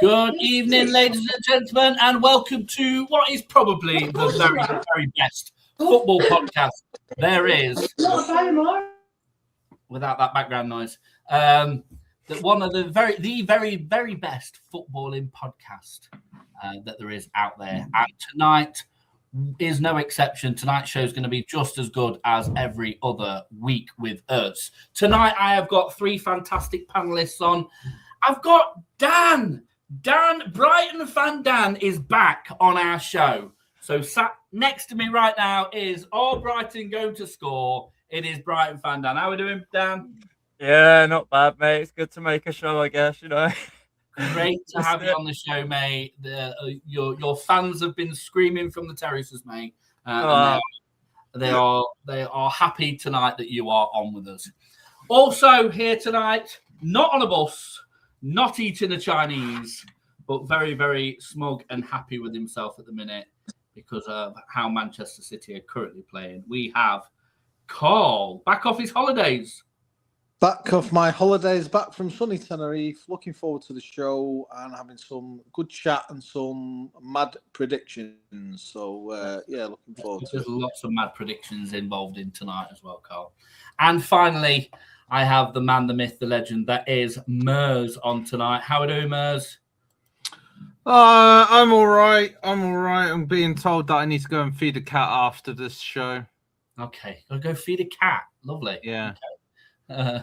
Good evening, ladies and gentlemen, and welcome to what is probably the very, very best football podcast there is. Without that background noise, that one of the very best footballing podcast that there is out there, and tonight is no exception. Tonight's show is going to be just as good as every other week with us. Tonight, I have got three fantastic panelists on. I've got Dan. Brighton fan Dan is back on our show. So sat next to me right now is all Brighton going to score. It is Brighton fan Dan. How are we doing, Dan? Yeah, not bad, mate. It's good to make a show, I guess, Great to have you on the show, mate. Your fans have been screaming from the terraces, mate. And they are happy tonight that you are on with us. Also here tonight, not on a bus, not eating a Chinese, but very, very smug and happy with himself at the minute because of how Manchester City are currently playing. We have Carl back off his holidays. Back off my holidays, back from sunny Tenerife. Looking forward to the show and having some good chat and some mad predictions. So, looking forward to it. There's lots of mad predictions involved in tonight as well, Carl. And finally, I have the man, the myth, the legend, that is Mers on tonight. How are you doing, Mers? I'm all right. I'm being told that I need to go and feed a cat after this show. Okay, gotta go feed a cat. Lovely. Yeah. Okay.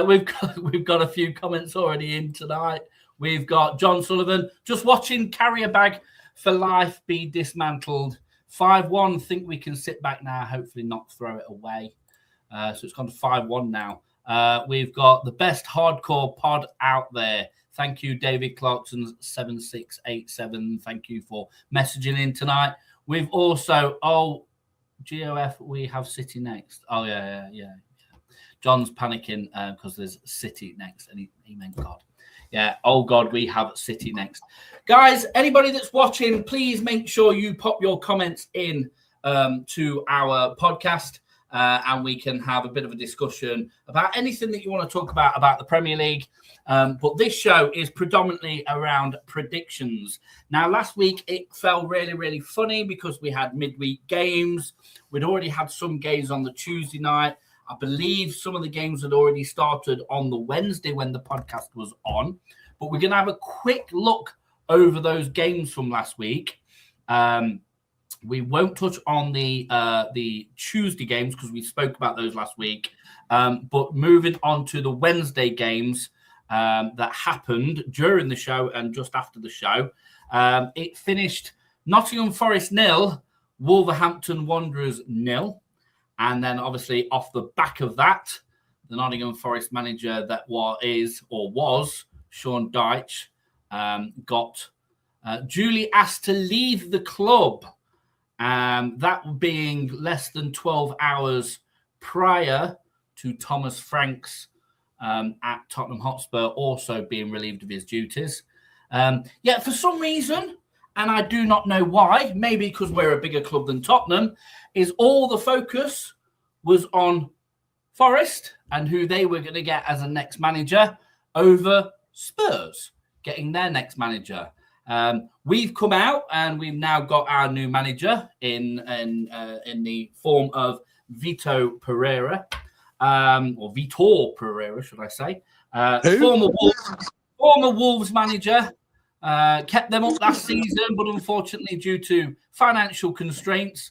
We've got a few comments already in tonight. We've got John Sullivan just watching Carrier Bag for Life be dismantled. 5-1. Think we can sit back now. Hopefully not throw it away. So it's gone to 5-1 now. We've got the best hardcore pod out there. Thank you, David Clarkson 7687. Thank you for messaging in tonight. We've also GOF. We have City next. Oh yeah. John's panicking because there's City next, and he meant God. Yeah. Oh God, we have City next, guys. Anybody that's watching, please make sure you pop your comments in to our podcast. And we can have a bit of a discussion about anything that you want to talk about the Premier League. But this show is predominantly around predictions. Now, last week, it felt really, really funny because we had midweek games. We'd already had some games on the Tuesday night. I believe some of the games had already started on the Wednesday when the podcast was on. But we're going to have a quick look over those games from last week. We won't touch on the Tuesday games because we spoke about those last week. But moving on to the Wednesday games that happened during the show and just after the show, it finished Nottingham Forest 0, Wolverhampton Wanderers 0. And then obviously off the back of that, the Nottingham Forest manager that was Sean Dyche got duly asked to leave the club. That being less than 12 hours prior to Thomas Franks at Tottenham Hotspur also being relieved of his duties. Yet for some reason, and I do not know why, maybe because we're a bigger club than Tottenham, is all the focus was on Forest and who they were going to get as a next manager over Spurs getting their next manager. We've come out and we've now got our new manager in the form of Vitor Pereira, or Vitor Pereira, should I say? Former Wolves manager. Kept them up last season, but unfortunately, due to financial constraints,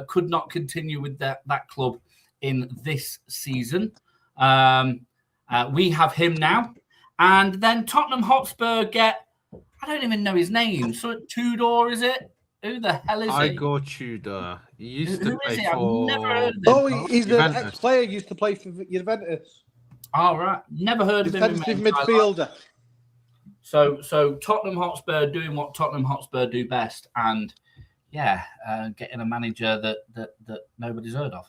could not continue with that club in this season. We have him now, and then Tottenham Hotspur get. I don't even know his name. So Tudor, is it? Who the hell is he? Igor Tudor. He used to play I've never heard of him. Oh, he's an ex-player. Used to play for Juventus. All right, never heard of him. Defensive midfielder. So Tottenham Hotspur doing what Tottenham Hotspur do best, and getting a manager that nobody's heard of.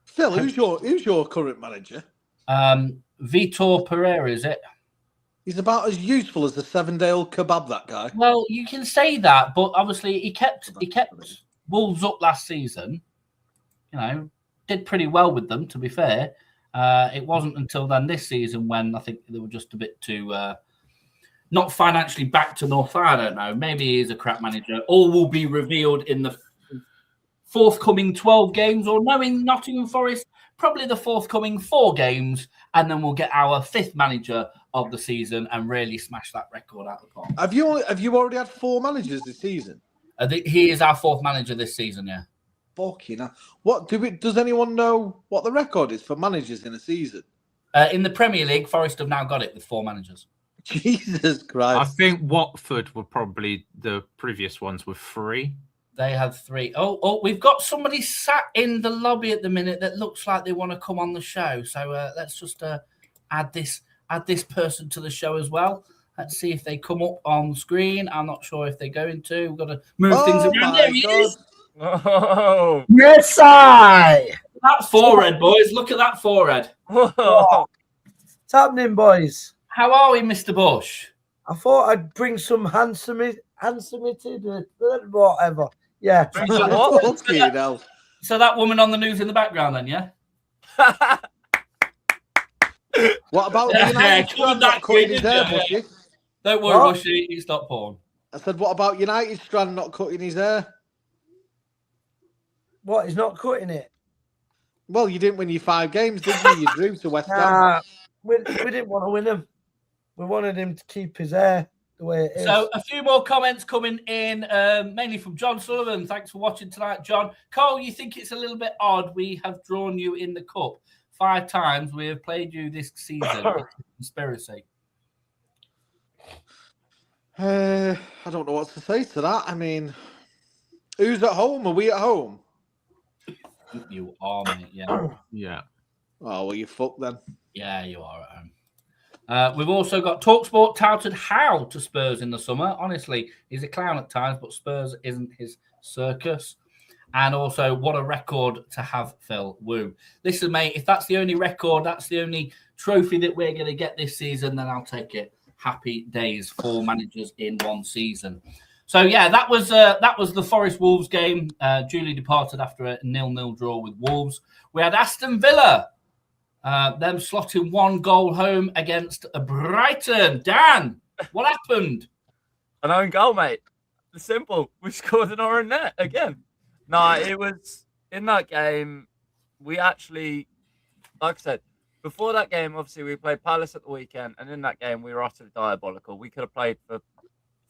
Phil, who's your current manager? Vitor Pereira, is it? He's about as useful as the 7-day-old kebab, that guy. Well, you can say that, but obviously he kept Wolves up last season. Did pretty well with them, to be fair. It wasn't until then this season when I think they were just a bit too not financially backed enough. I don't know. Maybe he is a crap manager. All will be revealed in the forthcoming 12 games, or knowing Nottingham Forest, probably the forthcoming 4 games, and then we'll get our 5th manager of the season and really smash that record out of the park. Have you already had 4 managers this season? He is our 4th manager this season, yeah. Fucking hell. Does anyone know what the record is for managers in a season? In the Premier League, Forest have now got it with 4 managers. Jesus Christ. I think Watford were probably the previous ones with 3. They had 3. Oh, we've got somebody sat in the lobby at the minute that looks like they want to come on the show. So let's just add this person to the show as well. Let's see if they come up on the screen. I'm not sure if they're going to. We've got to move things around. There he is. Oh, Yes, I. That forehead, boys. Look at that forehead. whoa. What's happening, boys? How are we, Mr. Bush? I thought I'd bring some handsometed, whatever. Yeah. Fucking hell. So that woman on the news in the background then, yeah? What about the United Strand not cutting his hair, Bushy? Don't worry, What? Bushy. It's not porn. I said, what about United Strand not cutting his hair? What? He's not cutting it. Well, you didn't win your 5 games, did you? You drew to West Ham. Nah, we didn't want to win him. We wanted him to keep his hair the way it is. So a few more comments coming in, mainly from John Sullivan. Thanks for watching tonight, John. Cole, you think it's a little bit odd we have drawn you in the cup 5 times. We have played you this season. It's a conspiracy. I don't know what to say to that. I mean, who's at home? Are we at home? You are, mate. Yeah. Yeah. Oh, well, you fucked then. Yeah, you are at home. We've also got TalkSport touted Howe to Spurs in the summer. Honestly, he's a clown at times, but Spurs isn't his circus. And also, what a record to have, Phil. Woo. Listen, mate, if that's the only record, that's the only trophy that we're going to get this season, then I'll take it. Happy days, 4 managers in 1 season. So, yeah, that was the Forest Wolves game. Duly departed after a 0-0 draw with Wolves. We had Aston Villa. Them slotting 1 goal home against Brighton. Dan, what happened? An own goal, mate. It's simple. We scored in our own net again. No, it was in that game. We actually, like I said, before that game, obviously we played Palace at the weekend, and in that game we were utterly diabolical. We could have played for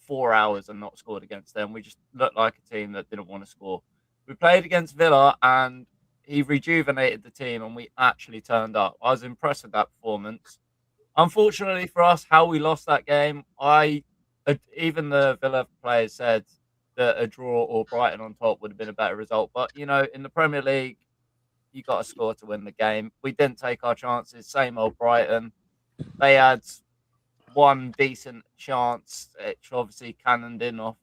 4 hours and not scored against them. We just looked like a team that didn't want to score. We played against Villa, and he rejuvenated the team, and we actually turned up. I was impressed with that performance. Unfortunately for us, how we lost that game, even the Villa players said that a draw or Brighton on top would have been a better result. But, you know, in the Premier League, you got to score to win the game. We didn't take our chances. Same old Brighton. They had 1 decent chance, which obviously cannoned in off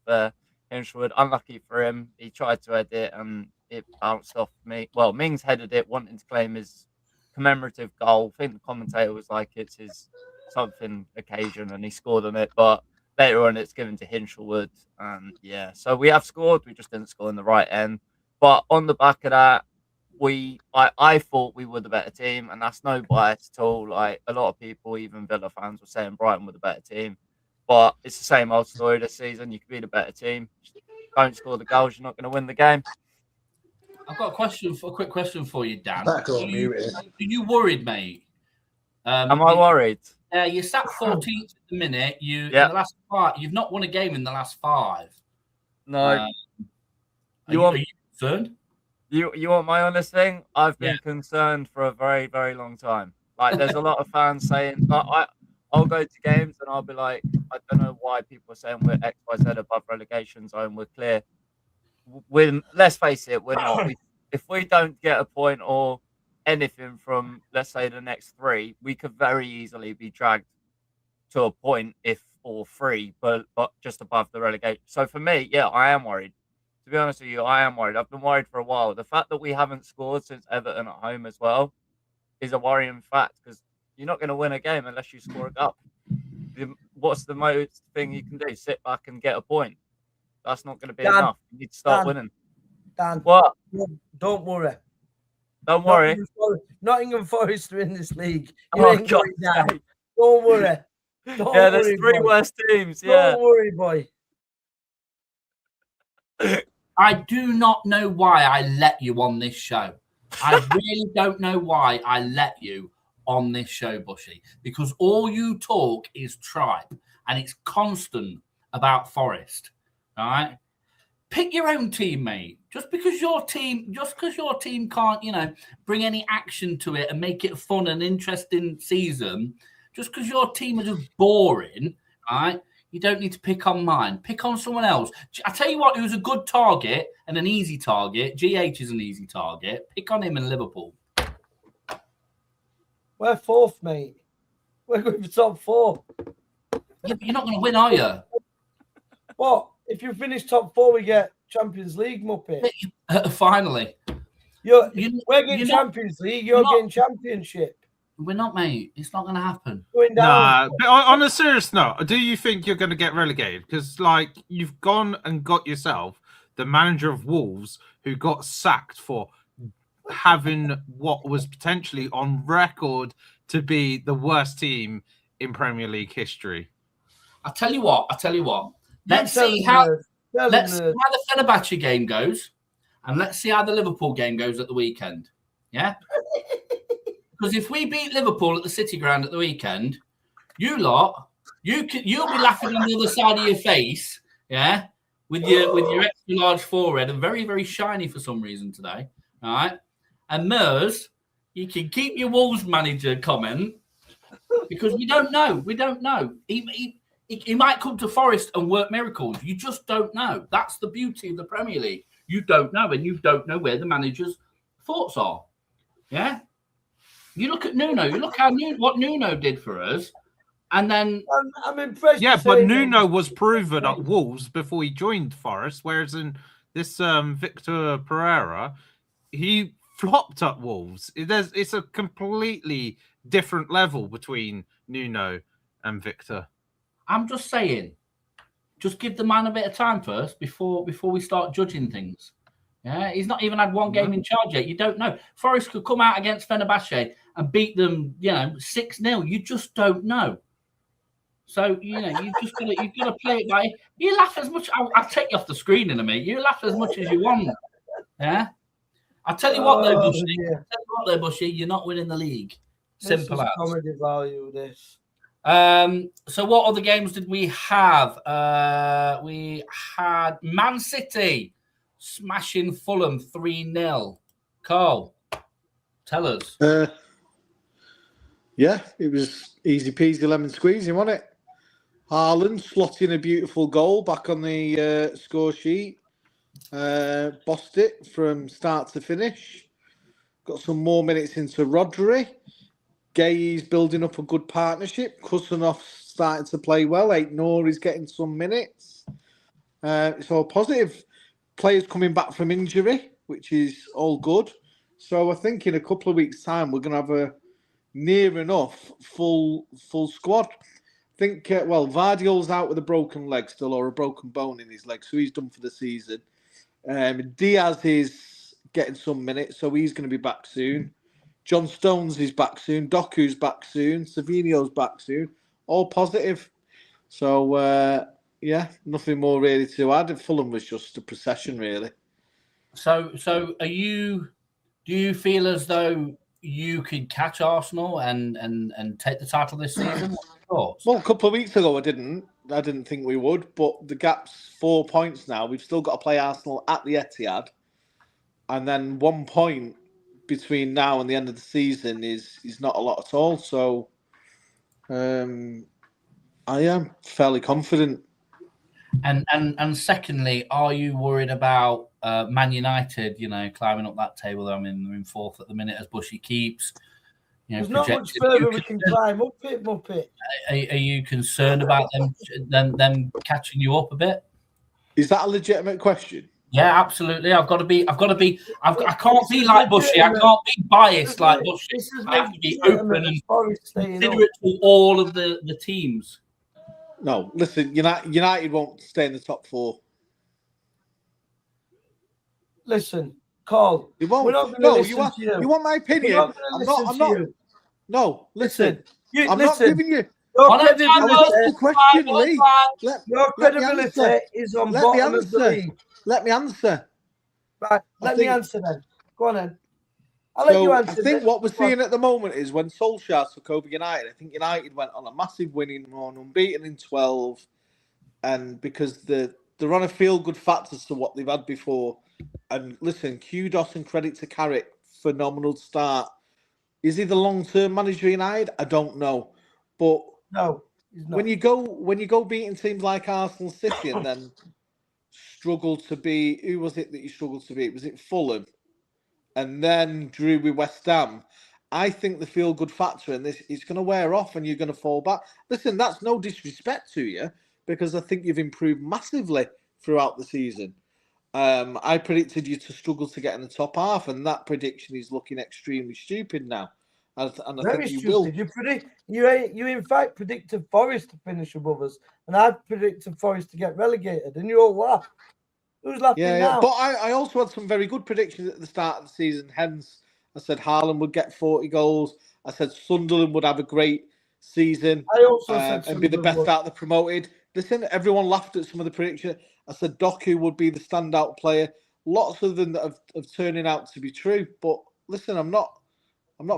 Hinshelwood. Unlucky for him. He tried to head it and it bounced off me. Well, Mings headed it, wanting to claim his commemorative goal. I think the commentator was like, it's his something occasion, and he scored on it. But later on, it's given to Hinshelwood. And yeah, so we have scored. We just didn't score in the right end. But on the back of that, I thought we were the better team, and that's no bias at all. Like, a lot of people, even Villa fans, were saying Brighton were the better team. But it's the same old story this season. You could be the better team. Just don't score the goals, you're not going to win the game. I've got a quick question for you, Dan. Back Are on mute here. you worried, mate? Am I worried? You sat 14th at the minute. In Yeah. the last 5, you've not won a game in the last 5. No. Are you concerned? You want my honest thing? I've been concerned for a very, very long time. Like, there's a lot of fans saying, I'll go to games and I'll be like, I don't know why people are saying we're X, Y, Z above relegation zone. We're clear. Let's face it, we're not. If we don't get a point or anything from, let's say, the next 3, we could very easily be dragged to a point, or 3, but just above the relegation. So for me, yeah, I am worried. To be honest with you, I am worried. I've been worried for a while. The fact that we haven't scored since Everton at home as well is a worrying fact, because you're not going to win a game unless you score a goal. What's the most thing you can do? Sit back and get a point. That's not going to be enough. You need to start winning. Dan, What? don't worry. Don't worry. Nottingham Forest are in this league. Oh, God. Down. Don't worry. Don't Yeah, there's worry, 3 boy. worse teams. Yeah. Don't worry, boy. I do not know why I let you on this show. I really don't know why I let you on this show, Bushy, because all you talk is tribe and it's constant about Forest. All right. Pick your own team, mate. Just because your team can't, bring any action to it and make it a fun and interesting season, just because your team are just boring, all right? You don't need to pick on mine. Pick on someone else. I tell you what, who's a good target and an easy target. GH is an easy target. Pick on him in Liverpool. We're 4th, mate. We're going for top 4. Yeah, but you're not going to win, are you? What? If you finish top 4, we get Champions League, Muppet. Finally. We're getting Champions League. You're getting not, Championship. We're not, mate. It's not going to happen. Going down. Nah, but on a serious note, do you think you're going to get relegated? Because, you've gone and got yourself the manager of Wolves who got sacked for having what was potentially on record to be the worst team in Premier League history. I'll tell you what. Let's see how the Fenerbahce game goes, and let's see how the Liverpool game goes at the weekend. Yeah? Because if we beat Liverpool at the City Ground at the weekend, you'll be laughing on the other side of your face, yeah, with your extra large forehead and very, very shiny for some reason today. All right. And Mers, you can keep your Wolves manager comment because we don't know. We don't know. He might come to Forest and work miracles. You just don't know. That's the beauty of the Premier League. You don't know, and you don't know where the manager's thoughts are. Yeah? You look at Nuno. You look what Nuno did for us, and then... I'm impressed. Yeah, but Nuno was proven at Wolves before he joined Forest, whereas in this Victor Pereira, he flopped at Wolves. It's a completely different level between Nuno and Victor. I'm just saying, just give the man a bit of time first before we start judging things. Yeah, he's not even had one game in charge yet. You don't know. Forest could come out against Fenerbahce and beat them, 6-0. You just don't know. So you've got to play it by. You laugh as much. I'll take you off the screen in a minute. You laugh as much as you want. Yeah. I'll tell you what, though, Bushy. You're not winning the league. Simple as. Comedy value. This. So what other games did we have? We had Man City smashing Fulham 3-0. Carl, tell us. Yeah, it was easy peasy lemon squeezy, wasn't it? Haaland slotting a beautiful goal back on the score sheet. Bossed it from start to finish. Got some more minutes into Rodri. Gay's building up a good partnership. Kusanoff's starting to play well. Aït-Nouri's getting some minutes. It's all positive. Players coming back from injury, which is all good. So I think in a couple of weeks' time, we're going to have a near enough full squad. I think, Vardiol's out with a broken leg still, or a broken bone in his leg, so he's done for the season. Diaz is getting some minutes, so he's going to be back soon. John Stones is back soon. Doku's back soon. Savinio's back soon. All positive. So, nothing more really to add. Fulham was just a procession, really. So do you feel as though you could catch Arsenal and take the title this season? Well, a couple of weeks ago I didn't think we would, but the gap's 4 points now. We've still got to play Arsenal at the Etihad, and then 1 point between now and the end of the season is not a lot at all. So I am fairly confident. And secondly, are you worried about Man United, climbing up that table? I mean, they're in 4th at the minute as Bushy keeps. There's not much further we can climb up it, Muppet. Are you concerned about them catching you up a bit? Is that a legitimate question? Yeah, absolutely. I can't be like Bushy. I can't be biased like Bushy. I have to be open and considerate to all of the teams. No, listen, United won't stay in the top 4. Listen, Carl. It won't. We're not going to listen to you. You want my opinion? I'm not. No, listen. I'm not giving you. Your On a credibility, I was asked the question, 5-1-5. Lee. Let your let me credibility answer. is on Let me bottom of the answer. league. Let me answer. Right, let me think- answer then. Go on then. I'll let you So I answer. think then. what we're Go on. seeing at the moment is when Solskjaer took over United, I think United went on a massive winning run, unbeaten in 12, and because they're on a feel-good factor to what they've had before. And listen, kudos and credit to Carrick, phenomenal start. Is he the long-term manager of United? I don't know, but No, he's not. when you go beating teams like Arsenal, City, and then struggle to be, who was it that you struggled to beat? Was it Fulham? And then drew with West Ham. I think the feel-good factor in this is going to wear off, and you're going to fall back. Listen, that's no disrespect to you, because I think you've improved massively throughout the season. I predicted you to struggle to get in the top half, and that prediction is looking extremely stupid now. And I Very think you stupid. will. You in fact predicted Forest to finish above us, and I predicted Forest to get relegated, and you all laughed. Who's laughing Yeah, now? but I also had some very good predictions at the start of the season. Hence, I said Haaland would get 40 goals. I said Sunderland would have a great season I also said and be the best Sunderland out of the promoted. Listen, everyone laughed at some of the predictions. I said Doku would be the standout player. Lots of them that have turning out to be true. But listen, I'm not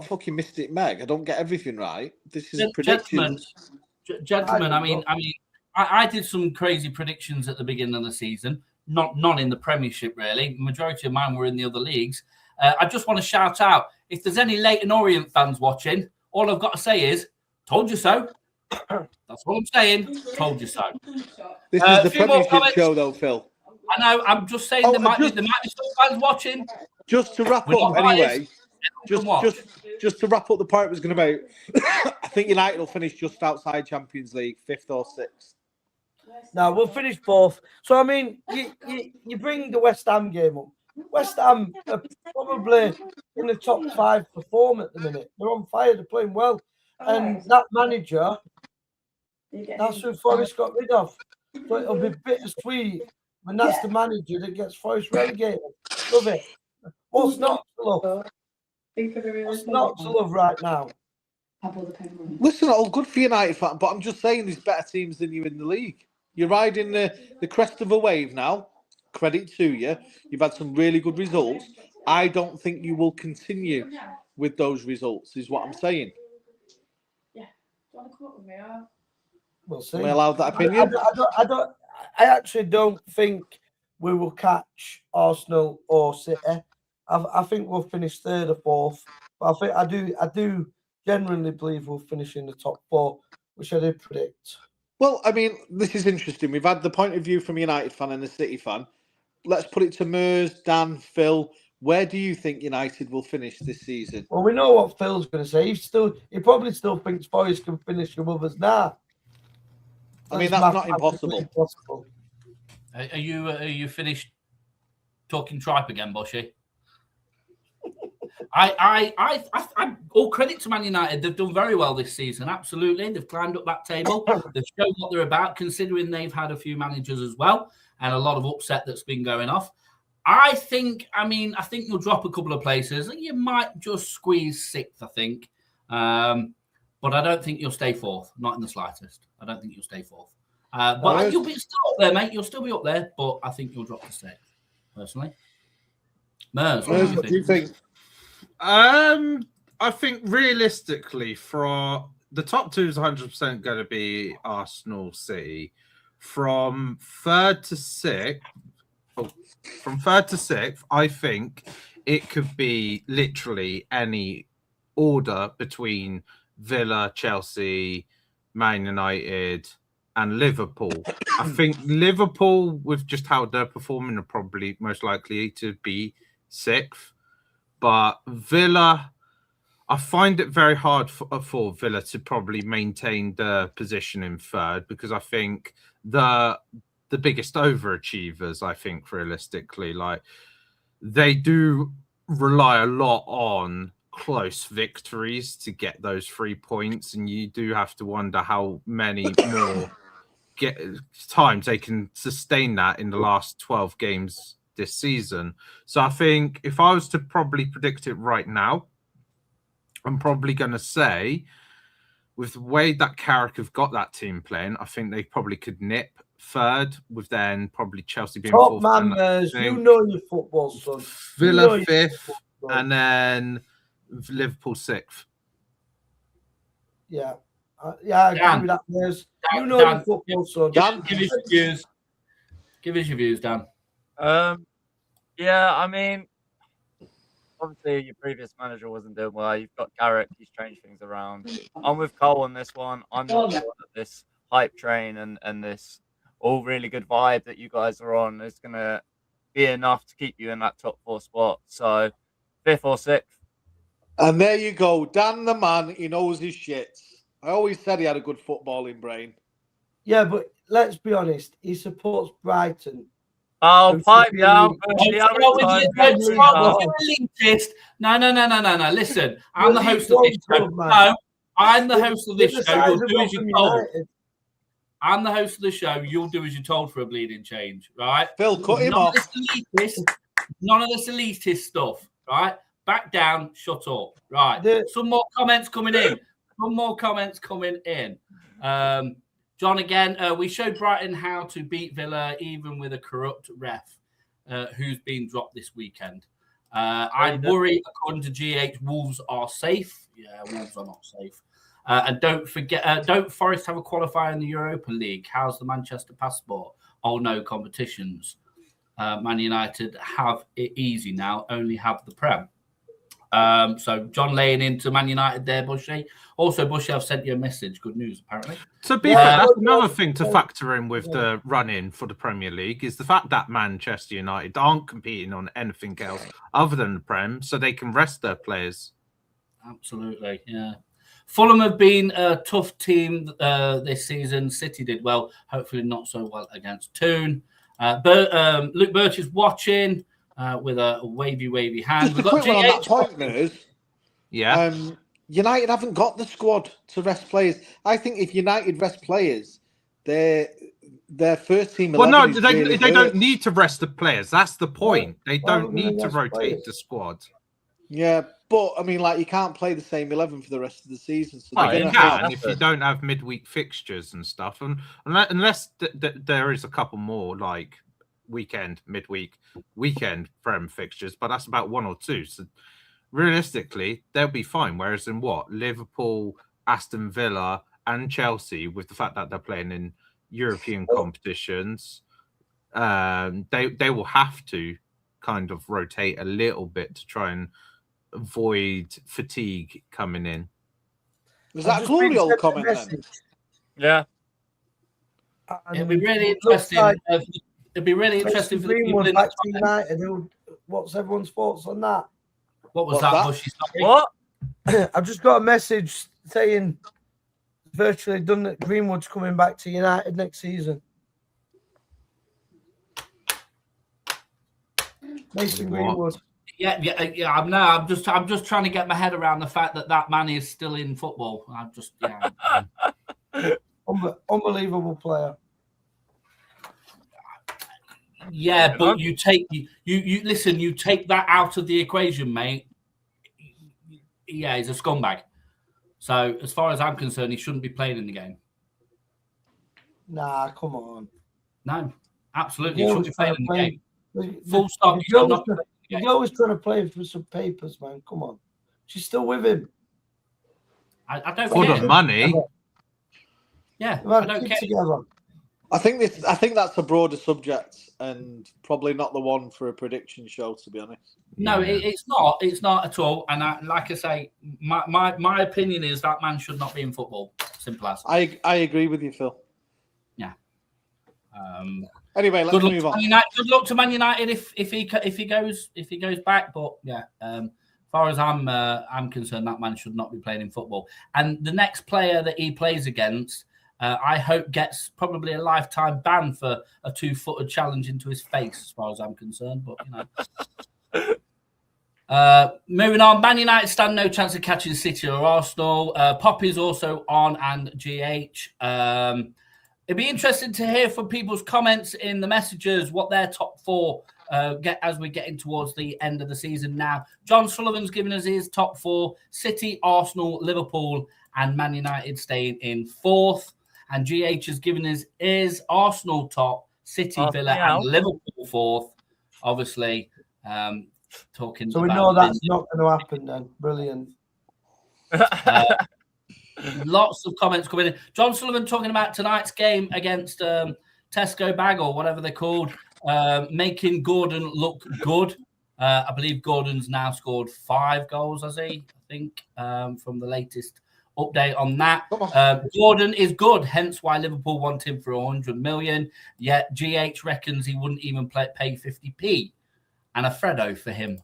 fucking Mystic Meg. I don't get everything right. This is predictions. Gentlemen. I did some crazy predictions at the beginning of the season. Not in the Premiership, really. Majority of mine were in the other leagues. I just want to shout out, if there's any Leyton Orient fans watching, all I've got to say is, told you so. That's all I'm saying. Told you so. This is the few more Premiership comments. show, though, Phil. I know. I'm just saying there might be some fans watching. Just to wrap We're up, not biased. anyway. Just to wrap up the point I was going to make. I think United will finish just outside Champions League, 5th or 6th. No, we'll finish 4th. So I mean, you bring the West Ham game up. West Ham are probably in the top 5 for form at the minute. They're on fire. They're playing well, and that manager, that's who Forest got rid of. So it'll be bittersweet when that's the manager that gets Forest relegated. Love it. What's not to love? What's not to love right now? Listen, all good for United fan, but I'm just saying there's better teams than you in the league. You're riding the crest of a wave now. Credit to you. You've had some really good results. I don't think you will continue with those results, is what I'm saying. We'll see. Am I allowed that opinion? I actually don't think we will catch Arsenal or City. I think we'll finish 3rd or 4th. But I do genuinely believe we'll finish in the top 4, which I did predict. Well, I mean, this is interesting. We've had the point of view from a United fan and a City fan. Let's put it to Mers, Dan, Phil. Where do you think United will finish this season? Well, we know what Phil's going to say. He probably still thinks Forest can finish above us now. I mean, that's not impossible. Are you finished talking tripe again, Bushy? I all credit to Man United. They've done very well this season. Absolutely, they've climbed up that table. They've shown what they're about, considering they've had a few managers as well and a lot of upset that's been going off. I think you'll drop a couple of places. You might just squeeze 6th, I think, but I don't think you'll stay 4th. Not in the slightest. I don't think you'll stay 4th. But you'll be still up there, mate. You'll still be up there, but I think you'll drop to 6th, personally. Mers, What do you think? I think realistically, for the top 2 is 100% going to be Arsenal, City. From 3rd to 6th, I think it could be literally any order between Villa, Chelsea, Man United, and Liverpool. I think Liverpool, with just how they're performing, are probably most likely to be 6th. But Villa, I find it very hard for Villa to probably maintain the position in 3rd, because I think the biggest overachievers, I think, realistically, like, they do rely a lot on close victories to get those 3 points, and you do have to wonder how many more times they can sustain that in the last 12 games this season. So I think if I was to probably predict it right now, I'm probably going to say with the way that Carrick have got that team playing, I think they probably could nip third, with then probably Chelsea being Top fourth. man, you know your football, son. Villa fifth, and then Liverpool sixth. Yeah. I agree with that, Mers. You know your football, son. Dan, Give us your views. Give us your views, Dan. Yeah, I mean, obviously your previous manager wasn't doing well. You've got Carrick, he's changed things around. I'm with Cole on this one. I'm not sure that this hype train and this all really good vibe that you guys are on is going to be enough to keep you in that top 4 spot. So 5th or 6th. And there you go. Dan the man, he knows his shit. I always said he had a good footballing brain. Yeah, but let's be honest. He supports Brighton. Oh, pipe down. No. Listen, I'm the host of this show. No, I'm the host of this show. You'll do as you're told. I'm the host of the show. You'll do as you're told for a bleeding change, right? Phil, cut him off. None of this elitist stuff, right? Back down, shut up. Right. Some more comments coming in. John, again, we showed Brighton how to beat Villa even with a corrupt ref who's been dropped this weekend. I worry, according to GH, Wolves are safe. Yeah, Wolves are not safe. And don't forget, don't Forest have a qualifier in the Europa League? How's the Manchester passport? Oh, no, competitions. Man United have it easy now, only have the Prem. So John laying into Man United there, Bushy. Also, Bushy, I've sent you a message. Good news, apparently. To be fair, that's another thing to factor in with the run-in for the Premier League is the fact that Manchester United aren't competing on anything else other than the Prem, so they can rest their players. Absolutely, yeah. Fulham have been a tough team this season. City did well, hopefully not so well against Toon. Luke Birch is watching with a wavy hand. Just a quick one on that point, Mers. Yeah. United haven't got the squad to rest players. I think if United rest players, their first team 11 well, no, is they really don't need to rest the players. That's the point. They don't need to rotate the squad. Yeah, but I mean, like, you can't play the same 11 for the rest of the season. So you can if you don't have midweek fixtures and stuff, and unless there is a couple more like weekend, midweek, weekend Prem fixtures, but that's about 1 or 2. So realistically, they'll be fine. Whereas in Liverpool, Aston Villa, and Chelsea, with the fact that they're playing in European competitions, they will have to kind of rotate a little bit to try and avoid fatigue coming in. Was that a Glorial comment then? Yeah. It'd be really interesting. It'd be really interesting for the people in United. What's everyone's thoughts on that? What was that? Bushy? What? I've just got a message saying virtually done that Greenwood's coming back to United next season. Mason Greenwood. Yeah. I'm just trying to get my head around the fact that man is still in football. Unbelievable player. Yeah, but you take that out of the equation, mate. Yeah, he's a scumbag. So as far as I'm concerned, he shouldn't be playing in the game. Nah, come on. No, absolutely, he shouldn't be playing in the game. Full stop. You're always trying to play for some papers, man. Come on. She's still with him. I don't for care. the money. Yeah, I don't care. Together. I think that's a broader subject and probably not the one for a prediction show, to be honest. No, it's not. It's not at all. And like I say, my opinion is that man should not be in football. Simple as. I agree with you, Phil. Yeah. Anyway, let's move on. Good luck to Man United if he goes back. But yeah, as far as I'm concerned, that man should not be playing in football. And the next player that he plays against, I hope gets probably a lifetime ban for a 2-footed challenge into his face, as far as I'm concerned. But moving on, Man United stand no chance of catching City or Arsenal. Poppy's also on, and GH. It'd be interesting to hear from people's comments in the messages what their top 4 get as we're getting towards the end of the season now. John Sullivan's given us his top 4: City, Arsenal, Liverpool, and Man United staying in 4th. And GH has given us is Arsenal top, City, Villa, and Liverpool 4th. Obviously, talking So we about know that's not going to happen then. Brilliant. Lots of comments coming in. John Sullivan talking about tonight's game against Tesco Bag or whatever they're called, making Gordon look good. I believe Gordon's now scored 5 goals, has he? I think from the latest update on that. Gordon is good, hence why Liverpool want him for 100 million. Yet GH reckons he wouldn't even pay 50p. And a Fredo for him.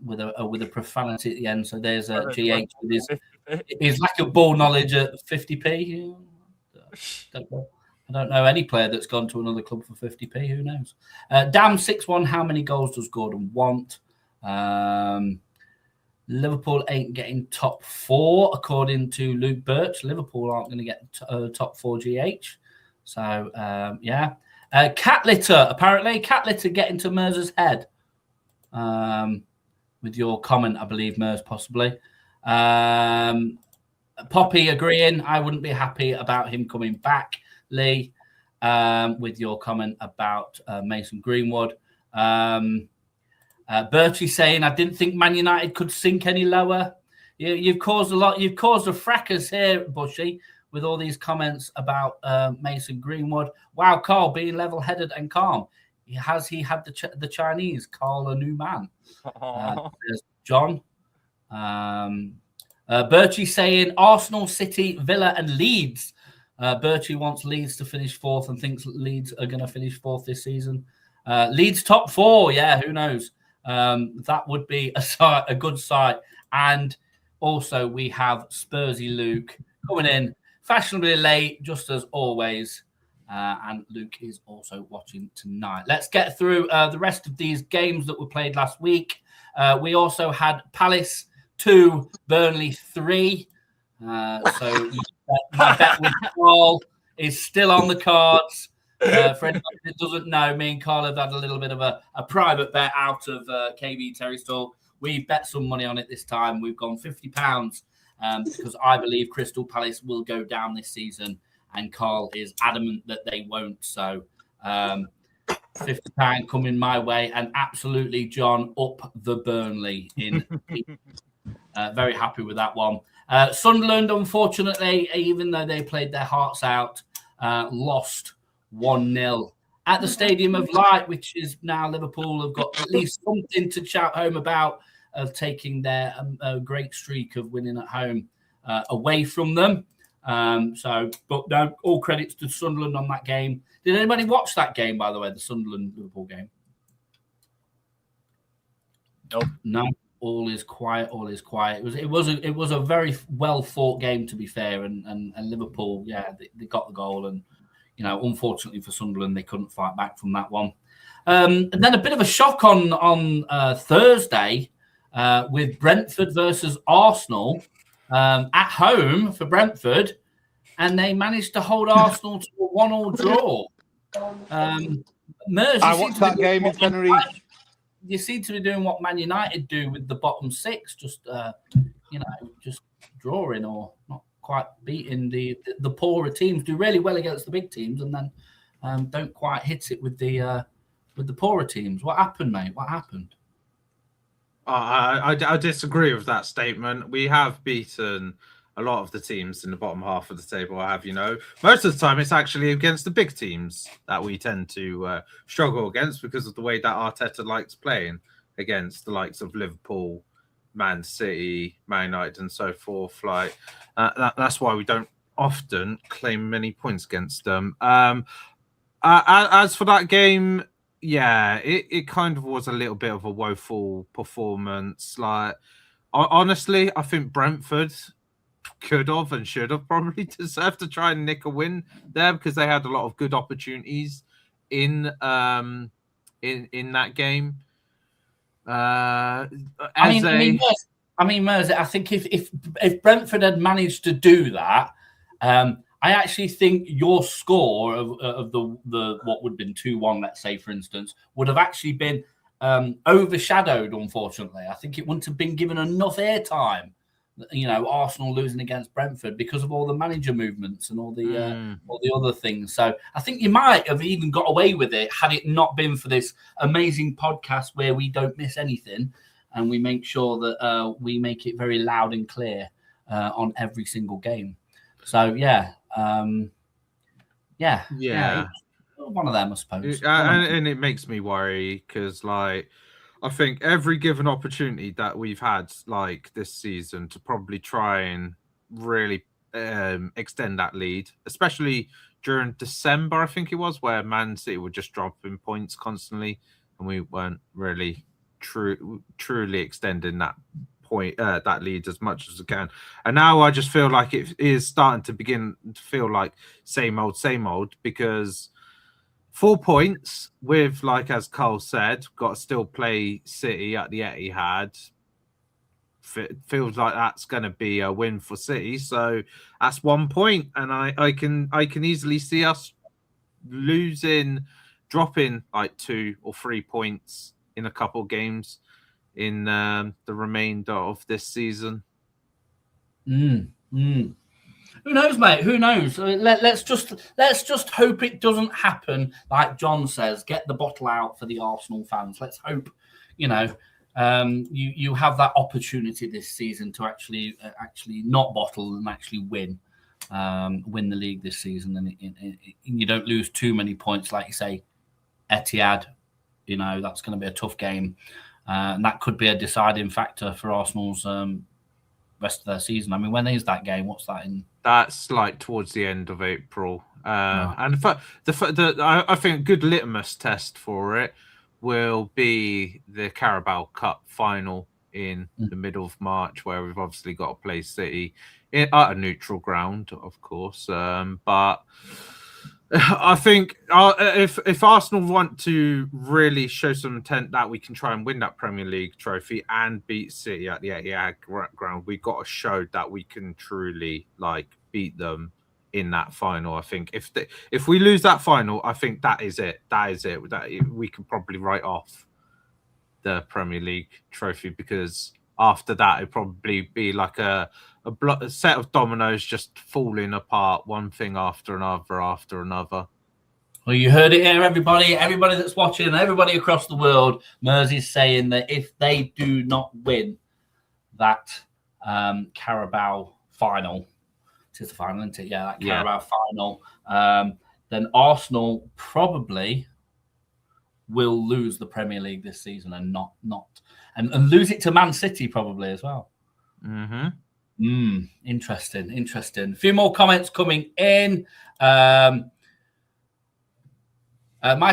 With a profanity at the end. So there's a GH with his lack of ball knowledge at 50p. I don't know any player that's gone to another club for 50p. Who knows? Damn 6-1. How many goals does Gordon want? Liverpool ain't getting top 4 according to Luke Birch. Liverpool aren't going to get top 4 GH. So yeah. Cat litter apparently. Cat litter getting to Merz's head. With your comment, I believe, Mers, possibly. Poppy agreeing. I wouldn't be happy about him coming back, Lee, with your comment about Mason Greenwood. Bertie saying, I didn't think Man United could sink any lower. You've caused a lot. You've caused a fracas here, Bushy, with all these comments about Mason Greenwood. Wow, Carl, being level-headed and calm. Has he had the Chinese Carl a new man? There's John. Bertie saying Arsenal, City, Villa, and Leeds. Bertie wants Leeds to finish 4th and thinks Leeds are going to finish 4th this season. Leeds top 4, yeah, who knows? That would be a good sight. And also we have Spursy Luke coming in fashionably late, just as always. And Luke is also watching tonight. Let's get through the rest of these games that were played last week. We also had Palace 2, Burnley 3. So my bet with Carl is still on the cards. For anybody that doesn't know, me and Carl have had a little bit of a private bet out of KB Terrace Talk. We bet some money on it this time. We've gone £50 because I believe Crystal Palace will go down this season. And Carl is adamant that they won't. So £50 coming my way. And absolutely, John, up the Burnley in. Very happy with that one. Sunderland, unfortunately, even though they played their hearts out, lost 1-0 at the Stadium of Light, which is now Liverpool have got at least something to shout home about of taking their great streak of winning at home away from them. But no, all credits to Sunderland on that game. Did anybody watch that game, by the way, the Sunderland-Liverpool game? Nope. No, all is quiet. It was a very well fought game, to be fair, and Liverpool, yeah, they got the goal, and unfortunately for Sunderland, they couldn't fight back from that one. And then a bit of a shock on Thursday with Brentford versus Arsenal. At home for Brentford, and they managed to hold Arsenal to a 1-1 draw. Mers, I watched that game in Tenerife. You seem to be doing what Man United do with the bottom 6, just just drawing or not quite beating the poorer teams. Do really well against the big teams, and then don't quite hit it with the poorer teams. What happened, mate? What happened? I disagree with that statement. We have beaten a lot of the teams in the bottom half of the table. Most of the time it's actually against the big teams that we tend to struggle against because of the way that Arteta likes playing against the likes of Liverpool, Man City, Man United, and so forth. That's why we don't often claim many points against them. As for that game, yeah, it kind of was a little bit of a woeful performance. Honestly, I think Brentford could have and should have probably deserved to try and nick a win there because they had a lot of good opportunities in that game. Mers, I think if Brentford had managed to do that, I actually think your score of the what would have been 2-1, let's say, for instance, would have actually been overshadowed, unfortunately. I think it wouldn't have been given enough airtime Arsenal losing against Brentford because of all the manager movements and all the other things. So I think you might have even got away with it had it not been for this amazing podcast where we don't miss anything and we make sure that we make it very loud and clear on every single game. So one of them, I suppose. And it makes me worry because, like, I think every given opportunity that we've had, like this season, to probably try and really extend that lead, especially during December, I think it was, where Man City were just dropping points constantly, and we weren't really truly extending that that lead as much as we can. And now I just feel like it is starting to begin to feel like same old, because 4 points with, like, as Cole said, got to still play City at the Etihad. Feels like that's going to be a win for City. So that's 1 point, and I can easily see us dropping like 2 or 3 points in a couple games in the remainder of this season. Who knows, mate? Who knows? Let's just hope it doesn't happen. Like John says, get the bottle out for the Arsenal fans. Let's hope, you have that opportunity this season to actually not bottle and actually win the league this season, and you don't lose too many points, like you say, Etihad. That's going to be a tough game, and that could be a deciding factor for Arsenal's rest of their season. I mean, when is that game? What's that in? That's like towards the end of April. And I think a good litmus test for it will be the Carabao Cup final in the middle of March, where we've obviously got to play City at a neutral ground, of course. But I think if Arsenal want to really show some intent that we can try and win that Premier League trophy and beat City at the Etihad ground, we've got to show that we can truly beat them in that final. I think if we lose that final, I think that is it. That we can probably write off the Premier League trophy, because after that it'd probably be like a set of dominoes just falling apart, one thing after another. Well, you heard it here, everybody that's watching, everybody across the world. Mersey's saying that if they do not win that Carabao final, it is the final, isn't it? Yeah, that Carabao final, then Arsenal probably will lose the Premier League this season and and lose it to Man City probably as well. Interesting. A few more comments coming in. My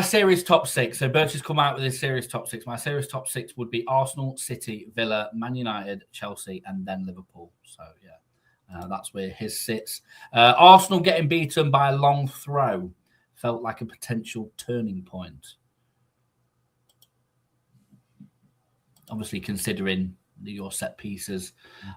series top 6. So Birch has come out with his series top 6. My series top 6 would be Arsenal, City, Villa, Man United, Chelsea, and then Liverpool. So that's where his sits. Arsenal getting beaten by a long throw felt like a potential turning point. Obviously, considering your set pieces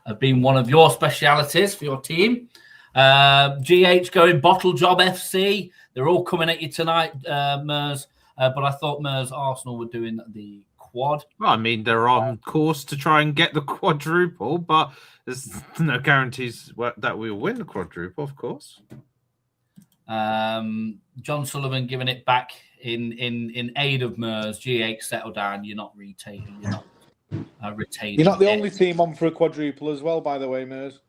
have been one of your specialities for your team. GH going bottle job FC. They're all coming at you tonight, Mers. But I thought Arsenal were doing the quad. Well, I mean, they're on course to try and get the quadruple, but there's no guarantees that we'll win the quadruple, of course. John Sullivan giving it back in aid of Mers. GH, settle down. You're not retaining. You're not retaining. You're not the only team on for a quadruple as well, by the way, Mers.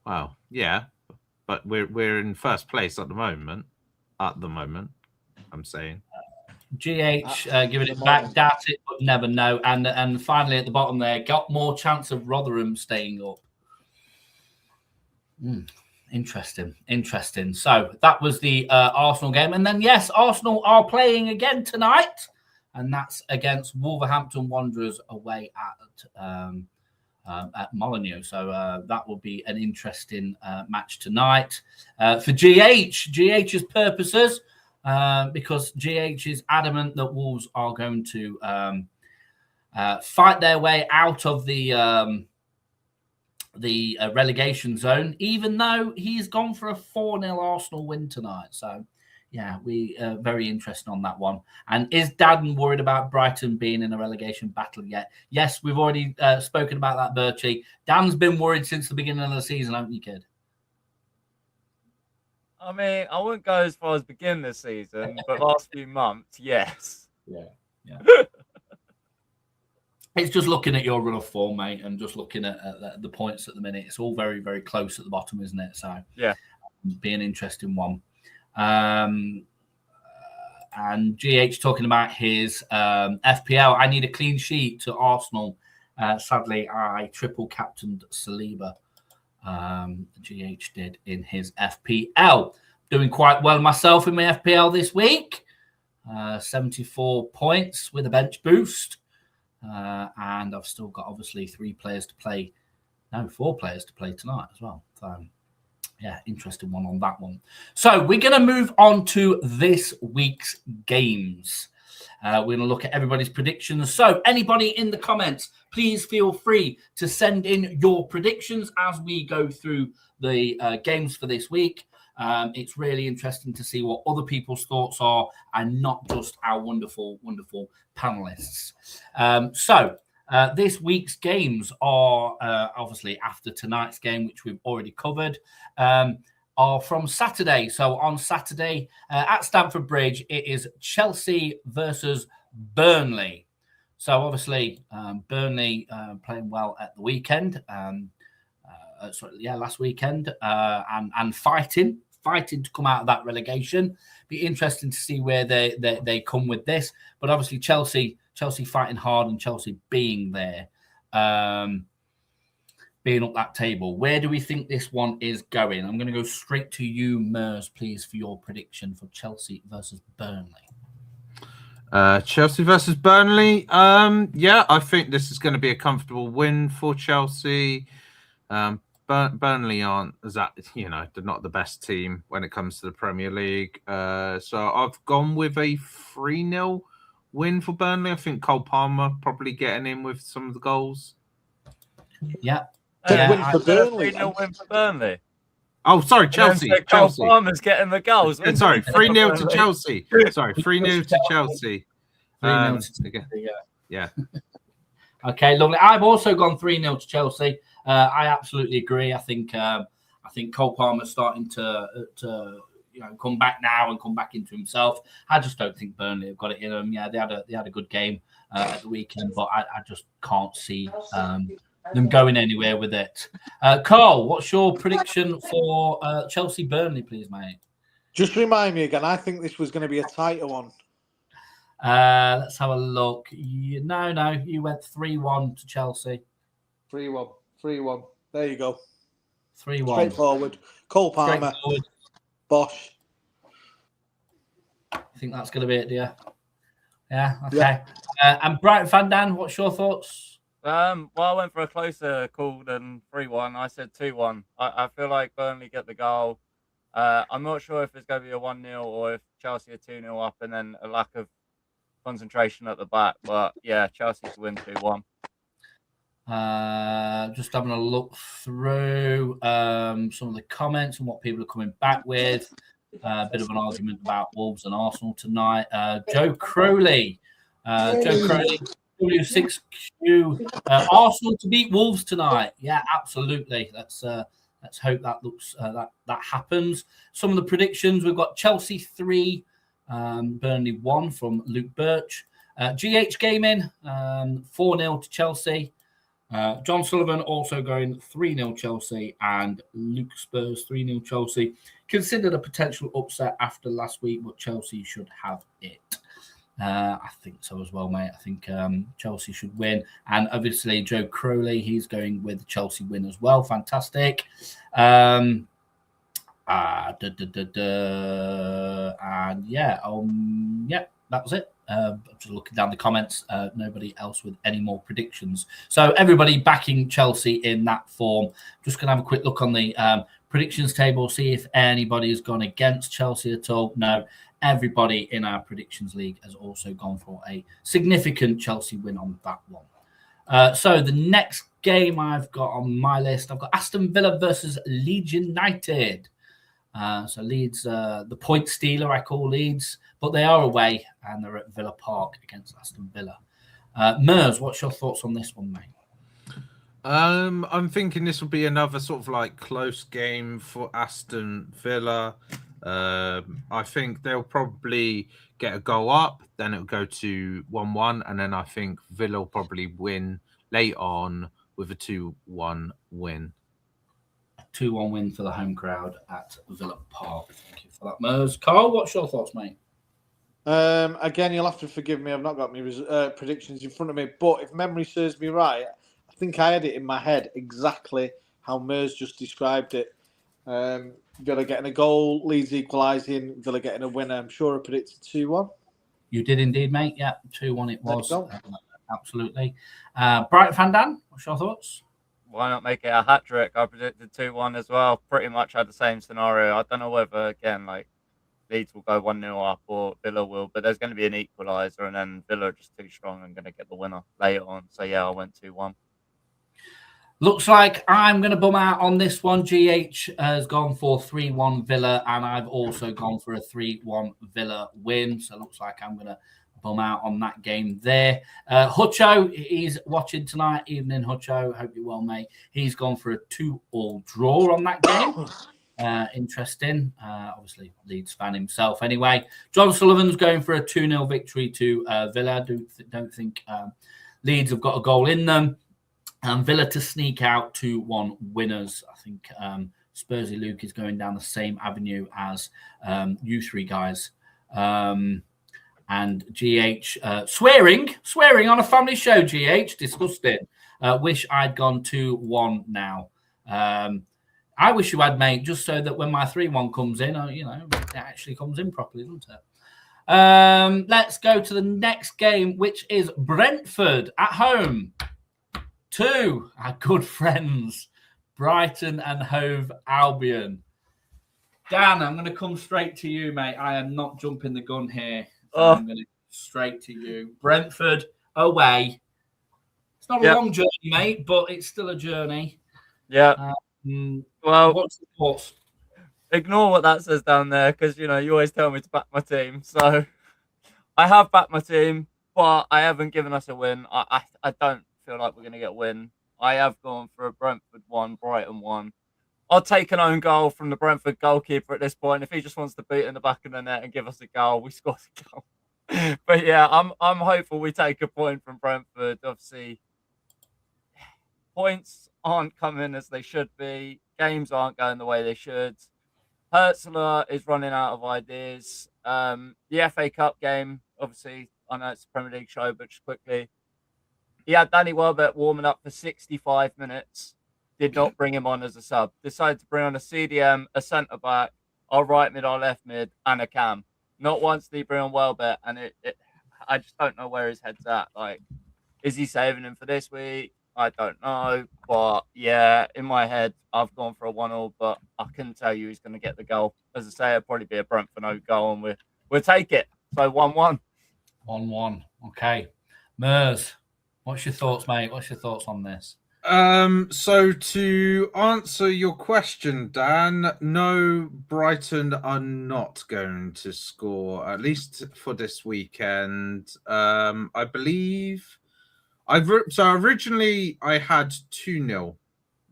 Wow, yeah, but we're in first place at the moment. I'm saying. GH giving it back, doubt it, but never know. And finally at the bottom there, got more chance of Rotherham staying up. Interesting. So that was the Arsenal game. And then, yes, Arsenal are playing again tonight. And that's against Wolverhampton Wanderers away at Molineux. So that will be an interesting match tonight. For GH's purposes, because GH is adamant that Wolves are going to fight their way out of the relegation zone, even though he's gone for a 4-0 Arsenal win tonight. So we very interested on that one. And is Dadden worried about Brighton being in a relegation battle yet? Yes, we've already spoken about that, Birchie. Dan's been worried since the beginning of the season, haven't you, kid? I mean, I wouldn't go as far as beginning the season, but last few months, yes. Yeah. It's just looking at your run of form, mate, and just looking at the points at the minute. It's all very, very close at the bottom, isn't it? So, yeah, be an interesting one. And GH talking about his FPL. I need a clean sheet to Arsenal. Sadly, I triple captained Saliba. GH did in his FPL. Doing quite well myself in my FPL this week. 74 points with a bench boost. And I've still got obviously 4 players to play tonight as well. So, yeah, interesting one on that one. So we're going to move on to this week's games. We're going to look at everybody's predictions. So anybody in the comments, please feel free to send in your predictions as we go through the games for this week. It's really interesting to see what other people's thoughts are and not just our wonderful, wonderful panelists. So this week's games are obviously after tonight's game, which we've already covered, are from Saturday. So on Saturday at Stamford Bridge, it is Chelsea versus Burnley. So obviously Burnley playing well at the weekend. Last weekend, and fighting to come out of that relegation. Be interesting to see where they come with this. But obviously Chelsea fighting hard and Chelsea being there, being up that table. Where do we think this one is going? I'm going to go straight to you, Mers, please, for your prediction for Chelsea versus Burnley. Chelsea versus Burnley. I think this is going to be a comfortable win for Chelsea. Burnley aren't they're not the best team when it comes to the Premier League. So I've gone with a 3-0 win for Burnley. I think Cole Palmer probably getting in with some of the goals. Yeah. Win for Burnley. 3-0 win for Burnley. Oh, sorry, Chelsea. Cole Palmer's getting the goals. Sorry, 3-0 to Chelsea. Sorry, 3-0 to Chelsea. Yeah. Okay, lovely. I've also gone 3-0 to Chelsea. I absolutely agree. I think Cole Palmer's starting to come back now and come back into himself. I just don't think Burnley have got it in them. Yeah, they had a good game at the weekend, but I just can't see them going anywhere with it. Carl, what's your prediction for Chelsea Burnley, please, mate? Just remind me again. I think this was going to be a tighter one. Let's have a look. You went 3-1 to Chelsea. 3-1. There you go. 3-1. Straightforward. Cole Palmer. Bosch. I think that's going to be it, do you? Yeah, okay. Yeah. And Brighton Van Dan, what's your thoughts? Well, I went for a closer call than 3-1. I said 2-1. I feel like Burnley get the goal. I'm not sure if it's going to be a 1-0 or if Chelsea are 2-0 up and then a lack of concentration at the back. But yeah, Chelsea to win 2-1. Just having a look through some of the comments and what people are coming back with. A bit of an argument about Wolves and Arsenal tonight. Joe Crowley, W6Q, Arsenal to beat Wolves tonight. Yeah, absolutely. Let's hope that looks that happens. Some of the predictions: we've got Chelsea 3, Burnley 1 from Luke Birch. GH Gaming 4-0 to Chelsea. John Sullivan also going 3-0 Chelsea, and Luke Spurs 3-0 Chelsea. Considered a potential upset after last week, but Chelsea should have it. I think so as well, mate. I think Chelsea should win. And obviously, Joe Crowley, he's going with the Chelsea win as well. Fantastic. And that was it. Just looking down the comments, nobody else with any more predictions. So everybody backing Chelsea in that form. Just going to have a quick look on the predictions table, see if anybody has gone against Chelsea at all. No, everybody in our predictions league has also gone for a significant Chelsea win on that one. So the next game I've got on my list, I've got Aston Villa versus Leeds United. So Leeds, the point stealer, I call Leeds, but they are away and they're at Villa Park against Aston Villa. Mers, what's your thoughts on this one, mate? I'm thinking this will be another sort of like close game for Aston Villa. I think they'll probably get a goal up, then it'll go to 1-1, and then I think Villa will probably win late on with a 2-1 win. 2-1 win for the home crowd at Villa Park. Thank you for that, Mers. Carl, what's your thoughts, mate? Again, you'll have to forgive me. I've not got my predictions in front of me, but if memory serves me right, I think I had it in my head exactly how Mers just described it. Villa getting a goal, Leeds equalising, Villa getting a winner. I'm sure I predicted 2-1. You did indeed, mate. Yeah, 2-1 it was. Absolutely. Bright Van Dan, what's your thoughts? Why not make it a hat trick? I predicted 2-1 as well. Pretty much had the same scenario. I don't know whether, again, like Leeds will go 1-0 up or Villa will, but there's going to be an equaliser, and then Villa are just too strong and going to get the winner later on. So, yeah, I went 2-1. Looks like I'm going to bum out on this one. GH has gone for 3-1 Villa, and I've also gone for a 3-1 Villa win. So it looks like I'm going to bum out on that game there. Hutcho, he's watching tonight. Evening, Hutcho. Hope you're well, mate. He's gone for a 2-2 draw on that game. Interesting. Obviously, Leeds fan himself. Anyway, John Sullivan's going for a 2-0 victory to Villa. Don't think Leeds have got a goal in them. And Villa to sneak out 2-1 winners. I think Spursy Luke is going down the same avenue as you three guys. And GH swearing on a family show, GH. Disgusting. Wish I'd gone 2-1 now. I wish you had, mate, just so that when my 3-1 comes in, it actually comes in properly, doesn't it? Let's go to the next game, which is Brentford at home to our good friends, Brighton and Hove Albion. Dan, I'm going to come straight to you, mate. I am not jumping the gun here. I'm going to straight to you. Brentford away. It's not a long journey, mate, but it's still a journey. Yeah. Well, what's the thoughts? Ignore what that says down there, because you always tell me to back my team. So I have backed my team, but I haven't given us a win. I don't feel like we're going to get a win. I have gone for a Brentford 1, Brighton 1. I'll take an own goal from the Brentford goalkeeper at this point. If he just wants to beat in the back of the net and give us a goal, we score a goal. But yeah, I'm hopeful we take a point from Brentford. Obviously, points aren't coming as they should be. Games aren't going the way they should. Hertzler is running out of ideas. The FA Cup game, obviously, I know it's a Premier League show, but just quickly, he had Danny Welbeck warming up for 65 minutes. Did not bring him on as a sub. Decided to bring on a CDM, a centre-back, our right mid, our left mid, and a cam. Not once did he bring on Welbeck, and I just don't know where his head's at. Like, is he saving him for this week? I don't know. But, yeah, in my head, I've gone for a 1-0, but I couldn't tell you who's going to get the goal. As I say, it'll probably be a Brentford no goal, and we'll take it. So 1-1. 1-1. Okay. Mers, what's your thoughts, mate? What's your thoughts on this? So to answer your question, Dan, no, Brighton are not going to score, at least for this weekend. I believe originally I had 2-0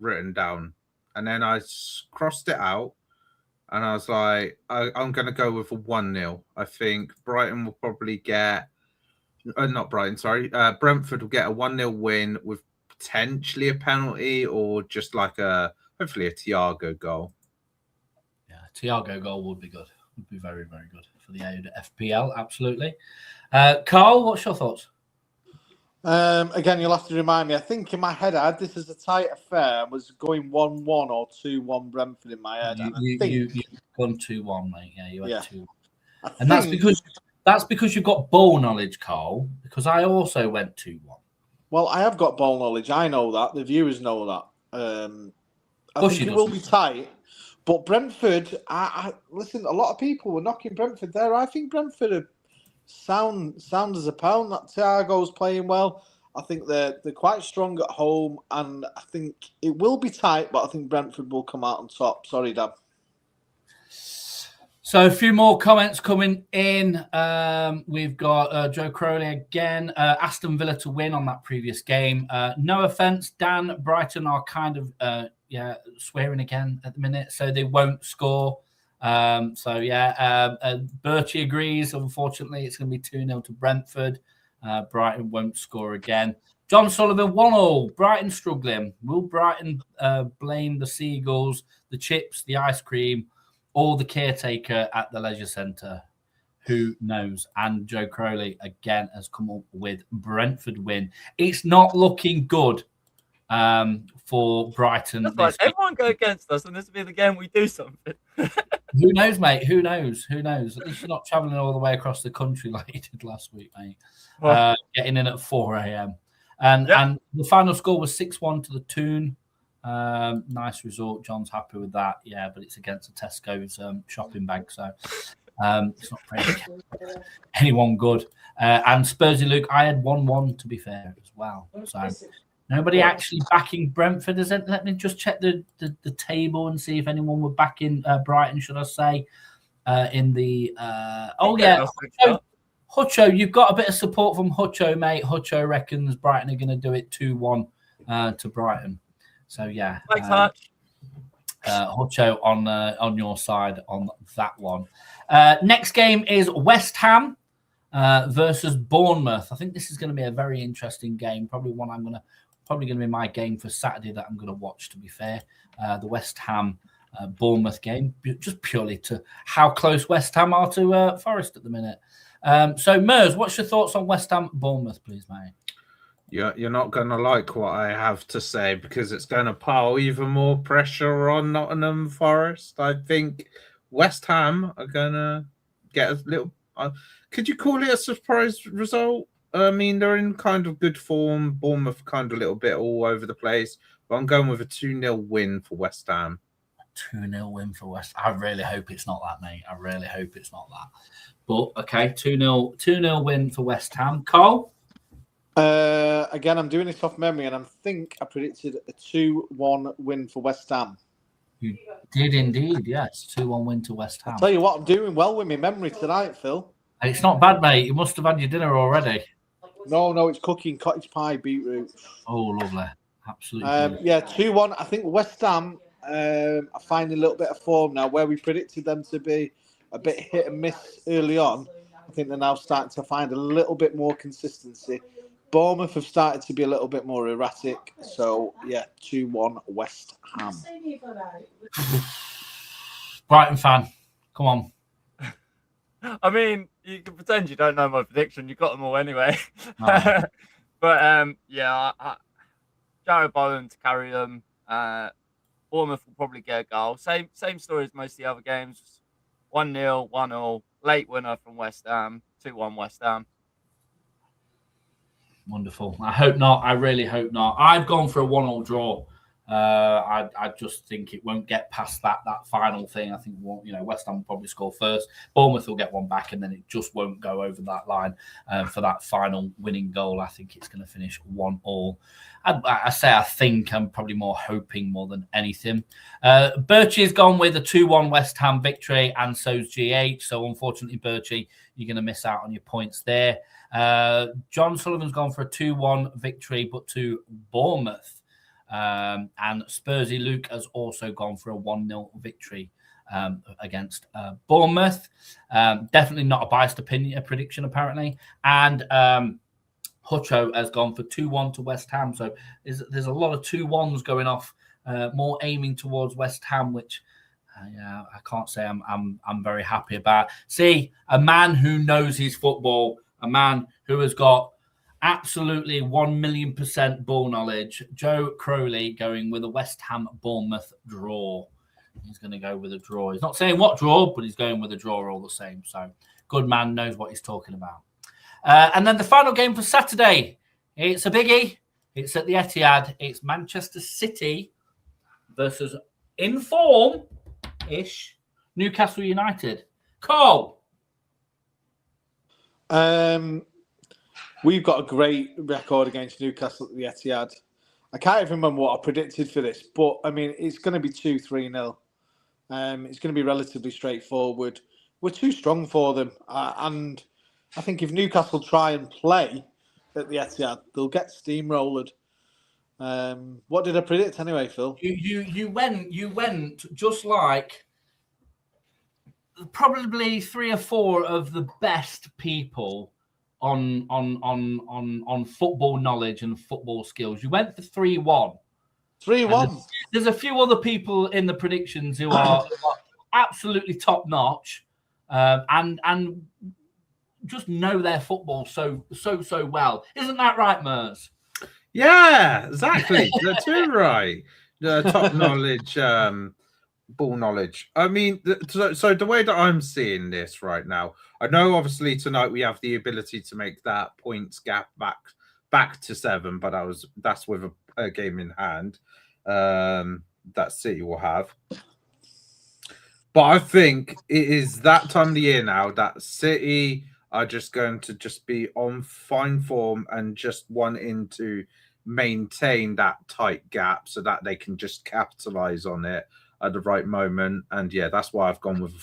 written down, and then I crossed it out, and I was like, I'm going to go with a 1-0. I think Brighton will probably get, Brentford will get a 1-0 win with potentially a penalty or just like hopefully a Thiago goal. Yeah, Thiago goal would be good. Would be very, very good for the FPL. Absolutely. Carl, what's your thoughts? Again, you'll have to remind me. I think in my head, I had this as a tight affair. I was going 1-1 or 2-1 Brentford in my head. You've gone 2-1, mate. Yeah, you had 2-1. And that's because you've got ball knowledge, Carl, because I also went 2-1. Well, I have got ball knowledge. I know that. The viewers know that. I think it will be tight. But Brentford, I listen, a lot of people were knocking Brentford there. I think Brentford are sound as a pound. That Thiago's playing well. I think they're quite strong at home. And I think it will be tight, but I think Brentford will come out on top. Sorry, Dan. So a few more comments coming in. We've got Joe Crowley again. Aston Villa to win on that previous game. No offense, Dan. Brighton are kind of swearing again at the minute, so they won't score. Birchie agrees. Unfortunately, it's going to be 2-0 to Brentford. Brighton won't score again. John Sullivan, 1-1. Brighton struggling. Will Brighton blame the seagulls, the chips, the ice cream, or the caretaker at the leisure centre? Who knows? And Joe Crowley again has come up with Brentford win. It's not looking good for Brighton. That's right. Everyone go against us, and this will be the game we do something. Who knows, mate? Who knows? Who knows? At least you're not travelling all the way across the country like you did last week, mate. Getting in at 4 a.m. And the final score was 6-1 to the Toon. Nice result. John's happy with that. Yeah, but it's against a Tesco's shopping bag, so it's not really anyone good. And Spursy Luke, I had 1-1 to be fair as well. So nobody actually backing Brentford, is it? Let me just check the table and see if anyone were backing Brighton, should I say? In the Hutcho, you've got a bit of support from Hutcho, mate. Hutcho reckons Brighton are going to do it 2-1 to Brighton. So yeah, thanks, Hutch. Hutcho on your side on that one. Next game is West Ham versus Bournemouth. I think this is going to be a very interesting game. Probably going to be my game for Saturday that I'm going to watch. To be fair, the West Ham Bournemouth game, just purely to how close West Ham are to Forest at the minute. So Mers, what's your thoughts on West Ham Bournemouth, please, mate? You're not going to like what I have to say because it's going to pile even more pressure on Nottingham Forest. I think West Ham are going to get a little... could you call it a surprise result? I mean, they're in kind of good form. Bournemouth kind of a little bit all over the place. But I'm going with a 2-0 win for West Ham. 2-0 win for West Ham. I really hope it's not that, mate. I really hope it's not that. But, okay, 2-0 win for West Ham. Cole? Again, I'm doing this off memory, and I think I predicted a 2-1 win for West Ham. You did indeed, yes. 2-1 win to West Ham. I'll tell you what, I'm doing well with my memory tonight, Phil. It's not bad, mate. You must have had your dinner already. No, it's cooking cottage pie beetroot. Oh, lovely. Absolutely. 2-1. I think West Ham are finding a little bit of form now, where we predicted them to be a bit hit and miss early on. I think they're now starting to find a little bit more consistency. Bournemouth have started to be a little bit more erratic. So, 2-1 West Ham. Brighton fan, come on. I mean, you can pretend you don't know my prediction. You got them all anyway. Oh. But, Jared Bowen to carry them. Bournemouth will probably get a goal. Same story as most of the other games. 1-0, 1-0. Late winner from West Ham. 2-1 West Ham. Wonderful. I hope not. I really hope not. I've gone for a 1-1 draw. I just think it won't get past that final thing. I think West Ham will probably score first. Bournemouth will get one back, and then it just won't go over that line for that final winning goal. I think it's going to finish 1-1. I think I'm probably more hoping more than anything. Birchie's gone with a 2-1 West Ham victory, and so's GH. So unfortunately, Birchie, you're going to miss out on your points there. John Sullivan's gone for a 2-1 victory, but to Bournemouth. And Spursy Luke has also gone for a 1-0 victory against Bournemouth. Definitely not a biased prediction, apparently. And Hutcho has gone for 2-1 to West Ham. So there's a lot of 2-1s going off, more aiming towards West Ham, which I can't say I'm very happy about. See, a man who knows his football, a man who has got absolutely 1,000,000% ball knowledge. Joe Crowley going with a West Ham Bournemouth draw. He's going to go with a draw. He's not saying what draw, but he's going with a draw all the same. So good man, knows what he's talking about. And then the final game for Saturday. It's a biggie. It's at the Etihad. It's Manchester City versus in form-ish Newcastle United. Cole. We've got a great record against Newcastle at the Etihad. I can't even remember what I predicted for this, but I mean, it's going to be 2-3-0. It's going to be relatively straightforward. we're too strong for them. And I think if Newcastle try and play at the Etihad, they'll get steamrolled. What did I predict anyway, Phil? You went just like probably 3 or 4 of the best people on football knowledge and football skills. You went for 3-1. 3-1. There's a few other people in the predictions who are absolutely top notch, and just know their football so well. Isn't that right, Mers? Yeah, exactly. That's too right. Top knowledge, ball knowledge. I mean, so the way that I'm seeing this right now, I know obviously tonight we have the ability to make that points gap back to 7, but that's with a game in hand that City will have. But I think it is that time of the year now that City are just going to just be on fine form and just wanting to maintain that tight gap so that they can just capitalize on it at the right moment. And yeah, that's why I've gone with a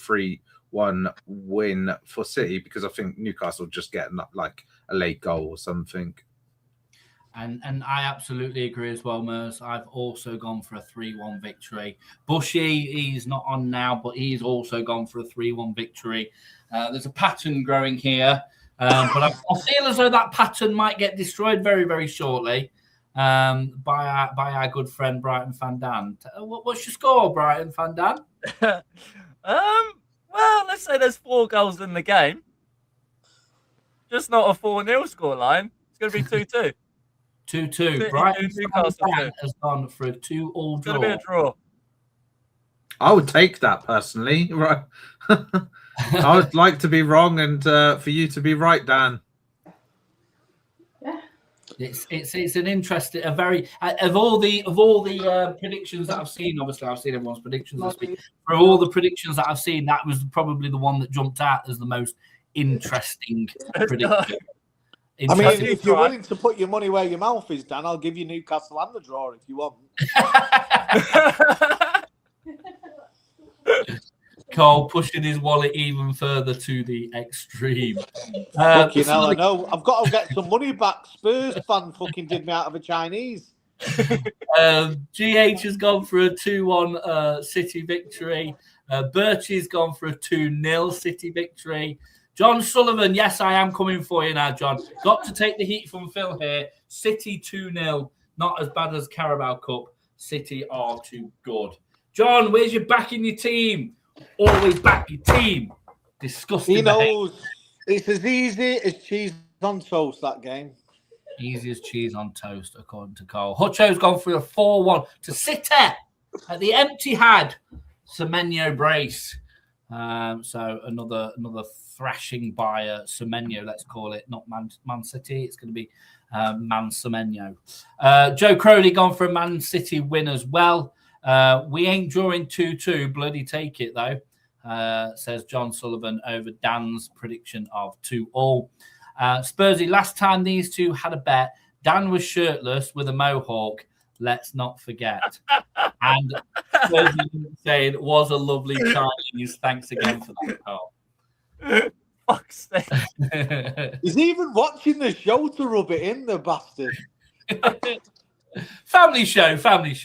3-1 win for City, because I think Newcastle just get like a late goal or something. And I absolutely agree as well, Mers. I've also gone for a 3-1 victory. Bushy, he's not on now, but he's also gone for a 3-1 victory. There's a pattern growing here, but I feel as though that pattern might get destroyed very, very shortly by our good friend Brighton Van Dan. What's your score, Brighton Van Dan? Well, let's say there's 4 goals in the game. Just not a 4-0 scoreline. It's going to be 2-2. 2-2. Brighton has gone for a 2-all draw. It's going to be a draw. I would take that personally. Right. I would like to be wrong and for you to be right, Dan. Yeah. It's an interesting, a very of all the predictions that I've seen. Obviously, I've seen everyone's predictions this week. For all the predictions that I've seen, that was probably the one that jumped out as the most interesting prediction. I mean, if you're willing to put your money where your mouth is, Dan, I'll give you Newcastle and the draw if you want. Cole pushing his wallet even further to the extreme. Fucking hell, I know. I've got to get some money back. Spurs fan fucking did me out of a Chinese. GH has gone for a 2-1 City victory. Birchie's gone for a 2-0 City victory. John Sullivan, yes, I am coming for you now, John. Got to take the heat from Phil here. City 2-0, not as bad as Carabao Cup. City are too good. John, where's your back in your team? Always back your team. Disgusting. He knows. It's as easy as cheese on toast, that game. Easy as cheese on toast, according to Cole. Hutcho's gone for a 4-1 to City at the Etihad Semenyo brace. So another thrashing by Semenyo, let's call it, not Man City. It's going to be Man Semenyo. Joe Crowley gone for a Man City win as well. We ain't drawing 2-2. Bloody take it, though, says John Sullivan over Dan's prediction of 2-all. Spursy, last time these two had a bet, Dan was shirtless with a mohawk. Let's not forget. And Spursy saying it was a lovely Chinese. Thanks again for that, Carl. Fuck's sake. He's even watching the show to rub it in, the bastard. Family show. Sorry.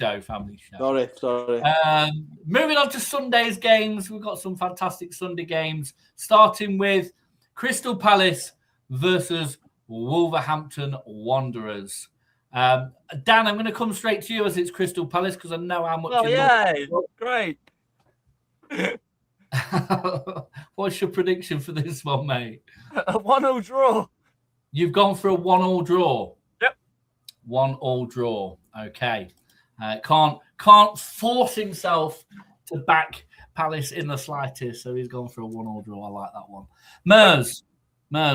Moving on to Sunday's games. We've got some fantastic Sunday games, starting with Crystal Palace versus Wolverhampton Wanderers. Dan, I'm going to come straight to you as it's Crystal Palace because I know how much. Oh, yeah, great. What's your prediction for this one, mate? A 1-1 draw. You've gone for a 1-1 draw. Yep. 1-1 draw. Okay. Can't force himself to back Palace in the slightest, so he's gone for a 1-1 draw. I like that one. Mers,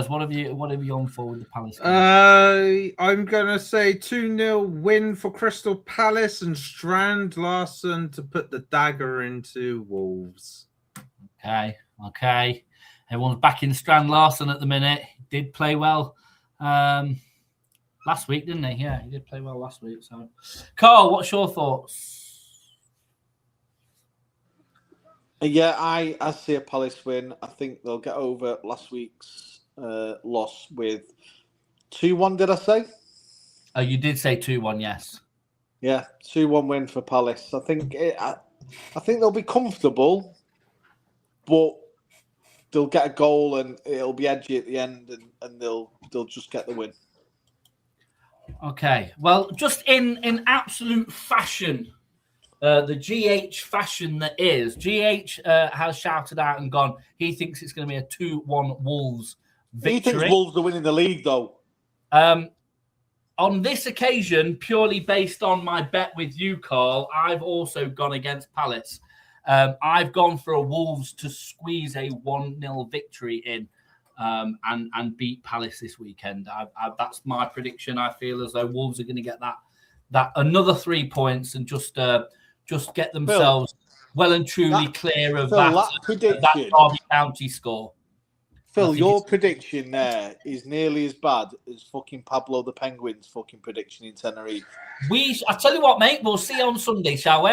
what have you gone for with the Palace game? I'm gonna say 2-0 win for Crystal Palace and Strand Larson to put the dagger into Wolves. Okay. Everyone's backing Strand Larson at the minute. He did play well last week, didn't he? Yeah, he did play well last week. So, Carl, what's your thoughts? Yeah, I see a Palace win. I think they'll get over last week's loss with 2-1, did I say? Oh, you did say 2-1, yes. Yeah, 2-1 win for Palace. I think they'll be comfortable, but they'll get a goal and it'll be edgy at the end, and they'll just get the win. Okay. Well, just in absolute fashion, the GH fashion that is, GH has shouted out and gone, he thinks it's going to be a 2-1 Wolves victory. He thinks Wolves are winning the league, though. On this occasion, purely based on my bet with you, Carl, I've also gone against Palace. I've gone for a Wolves to squeeze a 1-0 victory in and beat Palace this weekend. That's my prediction. I feel as though Wolves are going to get that another 3 points and just get themselves well and truly clear of that Derby County score. Phil, your prediction there is nearly as bad as fucking Pablo the Penguin's fucking prediction in Tenerife. I tell you what, mate, we'll see on Sunday, shall we?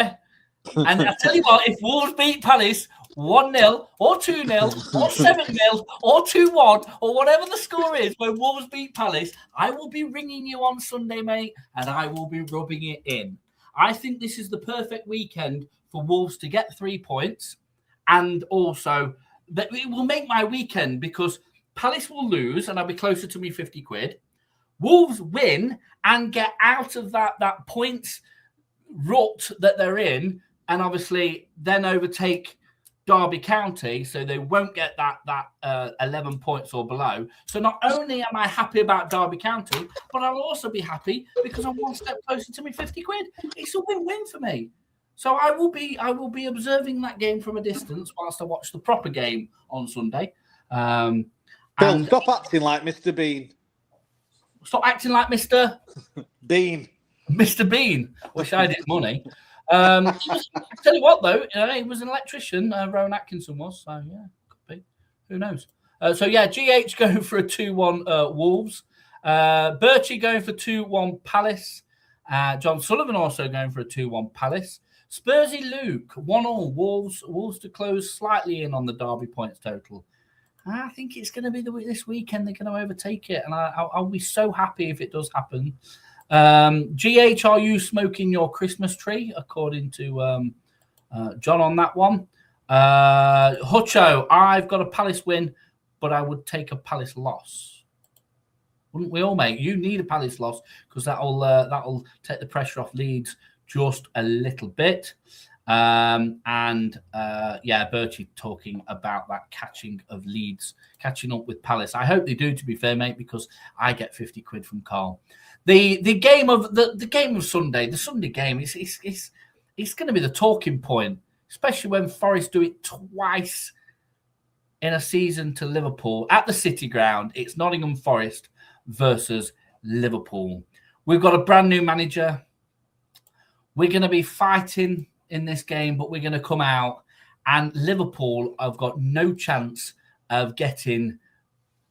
And I tell you what, if Wolves beat Palace 1-0 or 2-0 or 7-0 or 2-1 or whatever the score is when Wolves beat Palace, I will be ringing you on Sunday, mate, and I will be rubbing it in. I think this is the perfect weekend for Wolves to get 3 points, and also that it will make my weekend because Palace will lose and I'll be closer to me 50 quid. Wolves win and get out of that points rut that they're in, and obviously then overtake Derby County, so they won't get that 11 points or below. So not only am I happy about Derby County, but I'll also be happy because I'm one step closer to me 50 quid. It's a win-win for me. So I will be observing that game from a distance whilst I watch the proper game on Sunday. Phil, stop acting like Mr. Bean. Stop acting like Mr. Bean. Mr. Bean. Wish I did money. I tell you what, though, he was an electrician. Rowan Atkinson was. So, yeah, could be. Who knows? GH going for a 2-1 Wolves. Birchie going for 2-1 Palace. John Sullivan also going for a 2-1 Palace. Spursy Luke, 1-1 Wolves. Wolves to close slightly in on the Derby points total. I think it's going to be this weekend they're going to overtake it, and I'll be so happy if it does happen. GH, are you smoking your Christmas tree? According to John on that one. Hutcho, I've got a Palace win, but I would take a Palace loss. Wouldn't we all, mate? You need a Palace loss because that'll take the pressure off Leeds just a little bit. Bertie talking about that catching up with Palace. I hope they do, to be fair, mate, because I get 50 quid from Carl. The game of the game of Sunday, the Sunday game, it's going to be the talking point, especially when Forest do it twice in a season to Liverpool at the City Ground. It's Nottingham Forest versus Liverpool. We've got a brand new manager. We're going to be fighting in this game, but we're going to come out, and Liverpool have got no chance of getting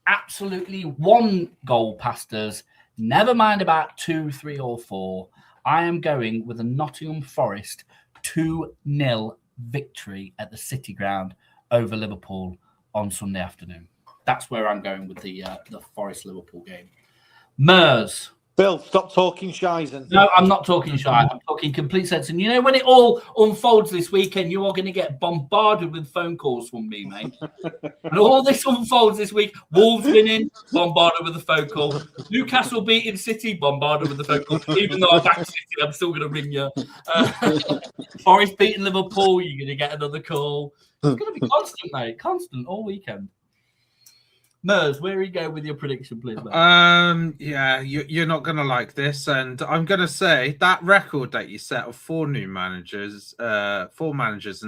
absolutely one goal past us. Never mind about 2, 3, or 4. I am going with a Nottingham Forest 2-0 victory at the City Ground over Liverpool on Sunday afternoon. That's where I'm going with the Forest-Liverpool game. Mers. Bill, stop talking shizen. No, I'm not talking shy. I'm talking complete sense. And you know, when it all unfolds this weekend, you are going to get bombarded with phone calls from me, mate. And all this unfolds this week. Wolves winning, bombarded with a phone call. Newcastle beating City, bombarded with a phone call. Even though I back City, I'm still going to ring you. Forest beating Liverpool, you're going to get another call. It's going to be constant, mate. Constant all weekend. Mers, where you go with your prediction, please, mate? You're not going to like this, and I'm going to say that record that you set of 4 managers in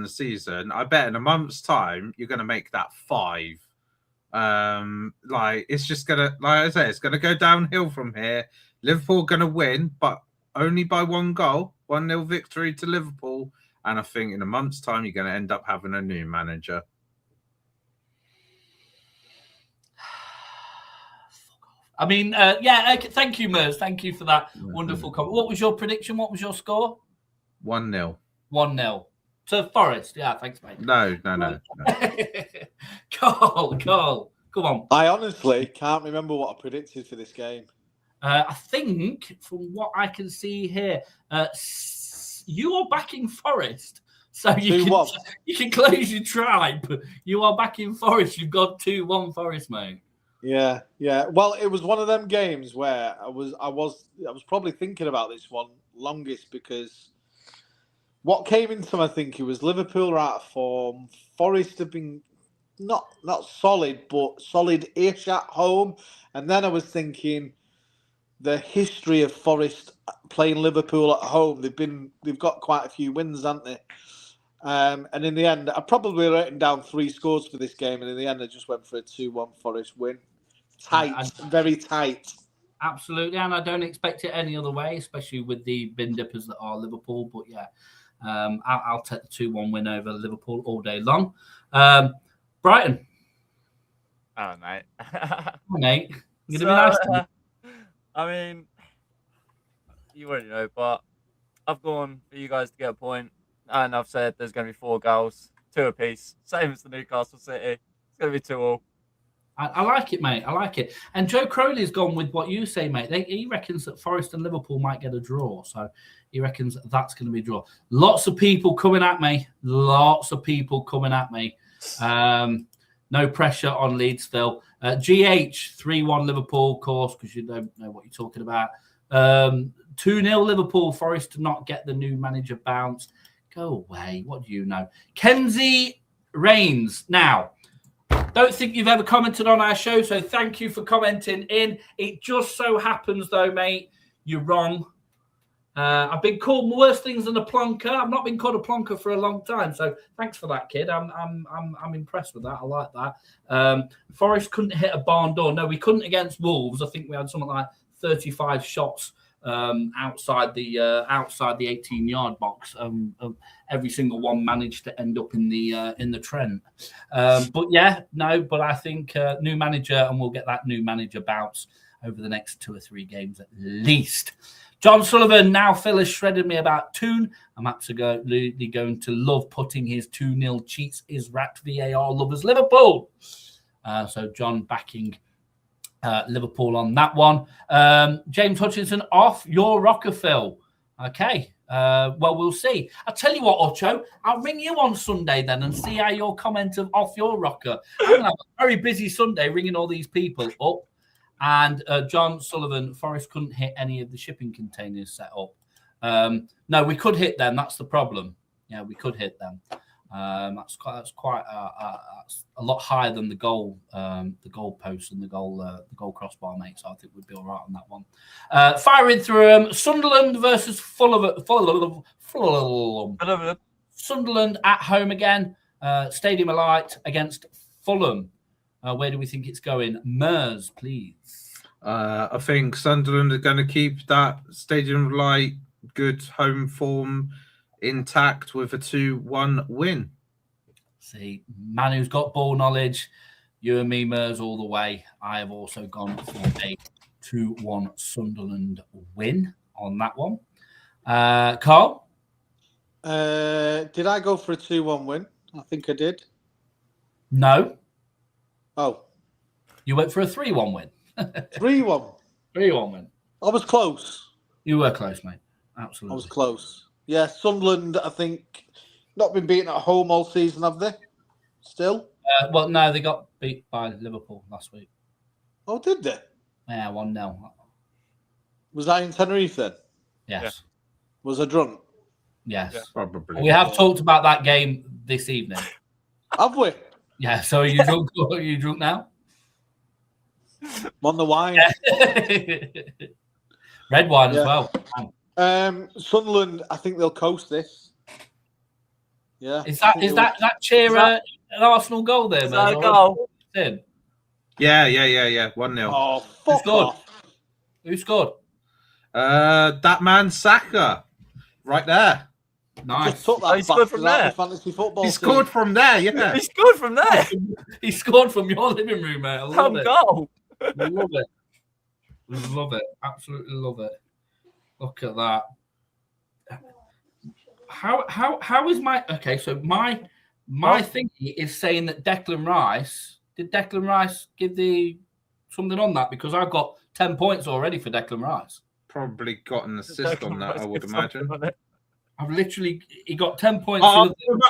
the season, I bet in a month's time you're going to make that 5. It's just going to, like I say, it's going to go downhill from here. Liverpool going to win, but only by 1 goal, 1-0 victory to Liverpool, and I think in a month's time you're going to end up having a new manager. I mean, thank you, Mers. Thank you for that wonderful comment. What was your prediction? What was your score? 1-0. 1-0. to Forest. Yeah, thanks, mate. No. Cole, come on. I honestly can't remember what I predicted for this game. I think from what I can see here, you are backing Forest. So you can close your tribe. You are backing Forest. You've got 2-1 Forest, mate. Yeah. Well, it was one of them games where I was probably thinking about this one longest because what came into my thinking was Liverpool are out of form. Forest have been not solid, but solid-ish at home. And then I was thinking the history of Forest playing Liverpool at home. They've got quite a few wins, haven't they? And in the end, I probably written down 3 scores for this game, and in the end, I just went for a 2-1 Forest win. Tight, very tight. Absolutely, and I don't expect it any other way, especially with the bin dippers that are Liverpool. But yeah, I'll take the 2-1 win over Liverpool all day long. Brighton. Oh, mate. Mate, you're going to be nice. I mean, you already know, but I've gone for you guys to get a point, and I've said there's going to be 4 goals, 2 apiece, same as the Newcastle City. It's going to be 2-2. I like it, mate. I like it. And Joe Crowley's gone with what you say, mate. He reckons that Forest and Liverpool might get a draw. So he reckons that's going to be a draw. Lots of people coming at me. No pressure on Leeds, Phil. GH, 3-1 Liverpool, of course, because you don't know what you're talking about. 2-0 Liverpool. Forest to not get the new manager bounce. Go away. What do you know? Kenzie Rains. Now, don't think you've ever commented on our show, so thank you for commenting in. It just so happens, though, mate, you're wrong. I've been called worse things than a plonker. I've not been called a plonker for a long time, so thanks for that, kid. I'm impressed with that. I like that. Forest couldn't hit a barn door. No, we couldn't against Wolves. I think we had something like 35 shots outside the 18-yard box. Every single one managed to end up in the Trent. But I think new manager, and we'll get that new manager bounce over the next 2 or 3 games at least. John Sullivan, now Phil has shredded me about Toon. I'm absolutely going to love putting his 2-0 cheats is rat VAR lovers Liverpool. So John backing Liverpool on that one. James Hutchinson off your rocker, Phil. Okay. Well, we'll see. I'll tell you what, Ocho, I'll ring you on Sunday then and see how your comment of off your rocker. I'm going to have a very busy Sunday ringing all these people up. And John Sullivan, Forest couldn't hit any of the shipping containers set up. No, we could hit them. That's the problem. Yeah, we could hit them. That's quite a lot higher than the goal post and the goal crossbar, mate. So I think we'd be all right on that one. Firing through Sunderland versus Fulham. Sunderland at home again. Stadium Alight against Fulham. Where do we think it's going? Mers, please. I think Sunderland are going to keep that Stadium Light good home form intact with a 2-1 win. See, man who's got ball knowledge, you and me, Mers, all the way. I have also gone for a 2-1 Sunderland win on that one. Carl? Did I go for a 2-1 win? I think I did. No. Oh. You went for a 3-1 win. 3-1. 3-1 win. I was close. You were close, mate. Absolutely. I was close. Yeah, Sunderland, I think, not been beaten at home all season, have they? Still? Well, no, they got beat by Liverpool last week. Oh, did they? Yeah, 1-0. Was I in Tenerife then? Yes. Yeah. Was I drunk? Yes. Yeah. Probably. We have talked about that game this evening. Have we? Yeah, so are you drunk? Are you drunk now? I'm on the wine. Red wine as well. Sunderland, I think they'll coast this. Yeah. Is that cheer an Arsenal goal there, man? Is that a goal? Yeah. 1-0. Oh, fuck off. Who scored? That man Saka. Right there. Nice. Just took that he scored from there. Fantasy football He scored from there, yeah. He scored from there. He scored from your living room, mate. I love it. Goal. Love it. Love it. Absolutely love it. Look at that. How is my okay? So my thingy is saying that Declan Rice did Declan Rice give the something on that because I've got 10 points already for Declan Rice. Probably got an assist on that, I would imagine. I've literally he got 10 points.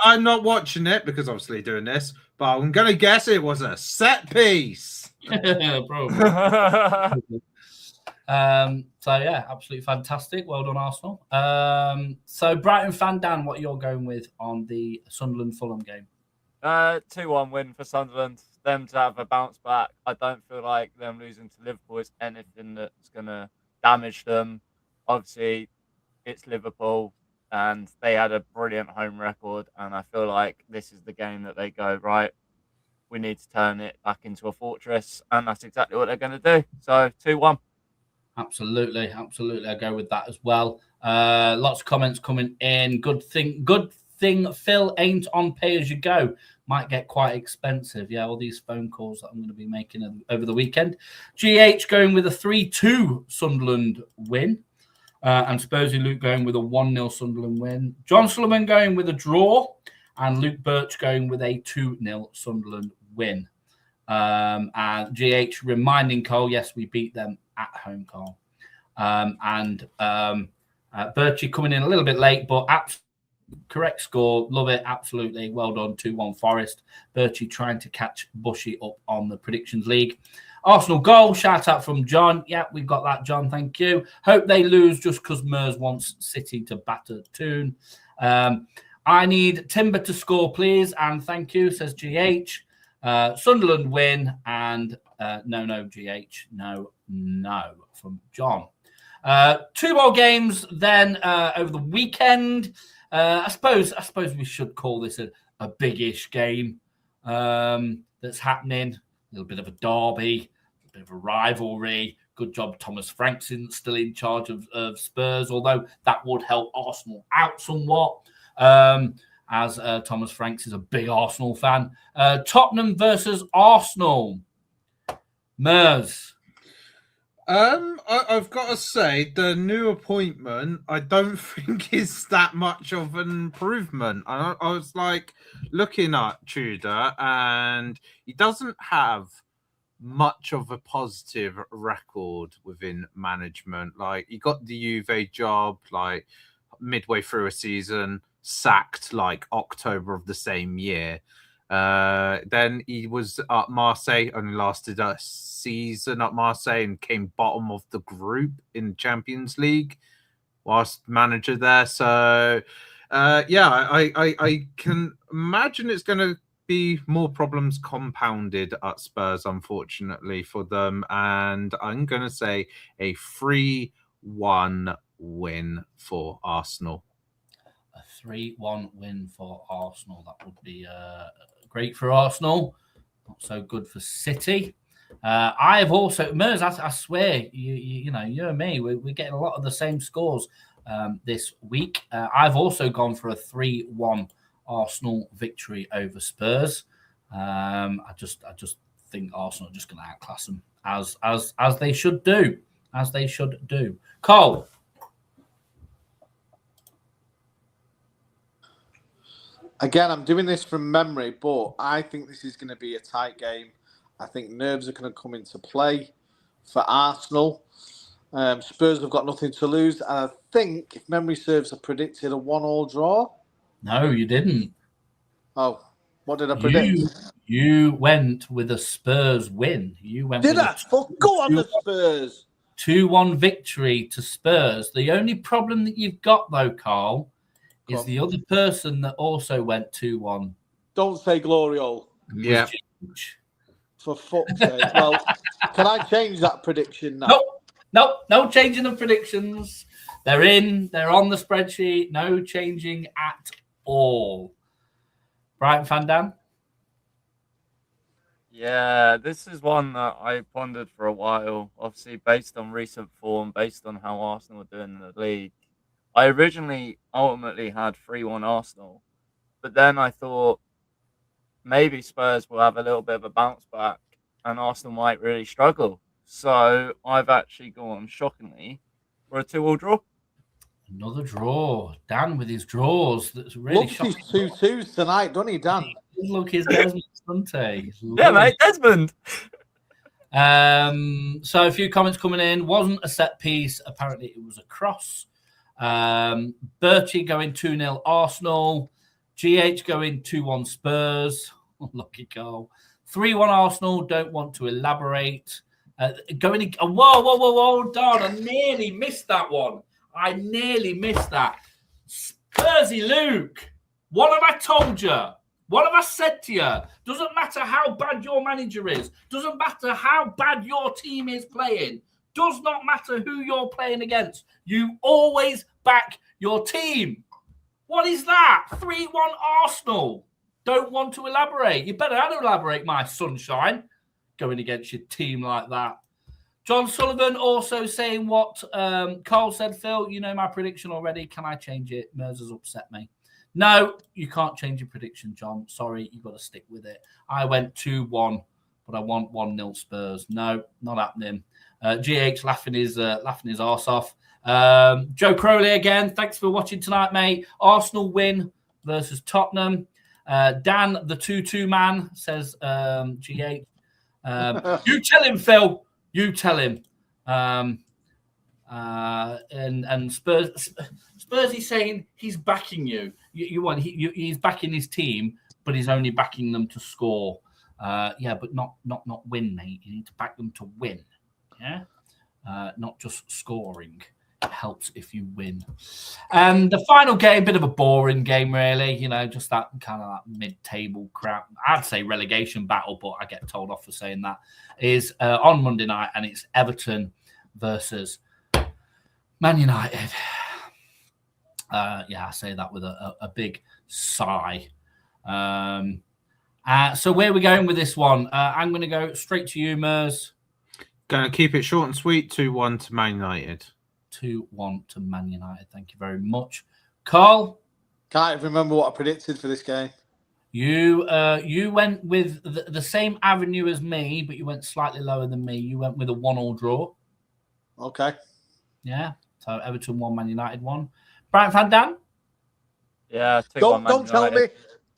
I'm not watching it because obviously doing this, but I'm gonna guess it was a set piece. Probably. So yeah, absolutely fantastic. Well done, Arsenal. So Brighton fan Dan, what you're going with on the Sunderland Fulham game? 2-1 win for Sunderland. Them to have a bounce back. I don't feel like them losing to Liverpool is anything that's gonna damage them. Obviously, it's Liverpool, and they had a brilliant home record. And I feel like this is the game that they go right. We need to turn it back into a fortress, and that's exactly what they're going to do. So 2-1. Absolutely. I go with that as well. Lots of comments coming in. Good thing Phil ain't on pay as you go. Might get quite expensive. Yeah, all these phone calls that I'm going to be making over the weekend. GH going with a 3-2 Sunderland win. And Spursy Luke going with a 1-0 Sunderland win. John Sullivan going with a draw. And Luke Birch going with a 2-0 Sunderland win. And GH reminding Cole, yes, we beat them at home, Cole. Birchie coming in a little bit late, but correct score. Love it. Absolutely. Well done. 2-1 Forest. Birchie trying to catch Bushy up on the predictions league. Arsenal goal. Shout out from John. Yeah, we've got that, John. Thank you. Hope they lose just because Mers wants City to batter Toon. I need Timber to score, please. And thank you, says GH. Sunderland win. And no, GH. No, from John. 2 more games then over the weekend. I suppose we should call this a big-ish game that's happening. A little bit of a derby, a bit of a rivalry. Good job, Thomas Frank's still in charge of Spurs, although that would help Arsenal out somewhat, as Thomas Franks is a big Arsenal fan. Tottenham versus Arsenal. Mers. I've got to say, the new appointment, I don't think is that much of an improvement. I was like looking at Tudor, and he doesn't have much of a positive record within management. Like, he got the Juve job like midway through a season, sacked like October of the same year. Then he was at Marseille, only lasted a season at Marseille and came bottom of the group in Champions League whilst manager there. So I can imagine it's going to be more problems compounded at Spurs, unfortunately, for them. And I'm going to say a 3-1 win for Arsenal. A 3-1 win for Arsenal. That would be great for Arsenal. Not so good for City. I have also, Mers, I swear, you know, you and me, we're getting a lot of the same scores this week. I've also gone for a 3-1 Arsenal victory over Spurs. I just think Arsenal are just going to outclass them as they should do. As they should do. Cole. Again, I'm doing this from memory, but I think this is going to be a tight game. I think nerves are going to come into play for Arsenal. Spurs have got nothing to lose. And I think, if memory serves, I predicted a 1-1 draw. No, you didn't. Oh, what did I predict? You went with a Spurs win. You went. Did I? Go on the Spurs. 2-1 victory to Spurs. The only problem that you've got, though, Carl, is the other person that also went 2-1. Don't say glory hole. Yeah. For fuck's sake. Well, can I change that prediction now? No changing the predictions. They're in. They're on the spreadsheet. No changing at all. Brighton fan Dan? Yeah, this is one that I pondered for a while. Obviously, based on recent form, based on how Arsenal are doing in the league. I originally ultimately had 3-1 Arsenal, but then I thought maybe Spurs will have a little bit of a bounce back and Arsenal might really struggle. So I've actually gone, shockingly, for a 2-2 draw. Another draw. Dan with his draws. That's really Loves his shocking. 2-2s tonight, doesn't he, Dan? Look, his Desmond Sunday. Yeah, mate, Desmond. So a few comments coming in. Wasn't a set piece. Apparently it was a cross. Bertie going 2-0 Arsenal. GH going 2-1 Spurs. Lucky goal. 3-1 Arsenal. Don't want to elaborate. Whoa, Don. I nearly missed that one. I nearly missed that. Spursy Luke. What have I told you? What have I said to you? Doesn't matter how bad your manager is. Doesn't matter how bad your team is playing. Does not matter who you're playing against. You always back your team. What is that? 3-1 Arsenal. Don't want to elaborate. You better not elaborate, my sunshine, going against your team like that. John Sullivan also saying what Carl said, Phil, you know my prediction already. Can I change it? Mers has upset me. No, you can't change your prediction, John. Sorry, you've got to stick with it. I went 2-1, but I want 1-0 Spurs. No, not happening. GH laughing his arse off. Joe Crowley again. Thanks for watching tonight, mate. Arsenal win versus Tottenham. Dan, the 2-2 man, says GH. You tell him, Phil. You tell him. And Spursy saying he's backing you. He's backing his team, but he's only backing them to score. But not win, mate. You need to back them to win. Yeah, not just scoring. It helps if you win. And the final game, bit of a boring game, really. You know, just that kind of that mid-table crap. I'd say relegation battle, but I get told off for saying that. Is on Monday night, and it's Everton versus Man United. I say that with a big sigh. So where are we going with this one? I'm going to go straight to you, Mers. Going to keep it short and sweet. 2-1 to Man United. 2-1 to Man United. Thank you very much. Carl? Can't even remember what I predicted for this game. You went with the same avenue as me, but you went slightly lower than me. You went with a 1-1 draw. Okay. Yeah. So Everton 1, Man United 1. Brian Van Dam? Yeah, 2-1 Don't tell me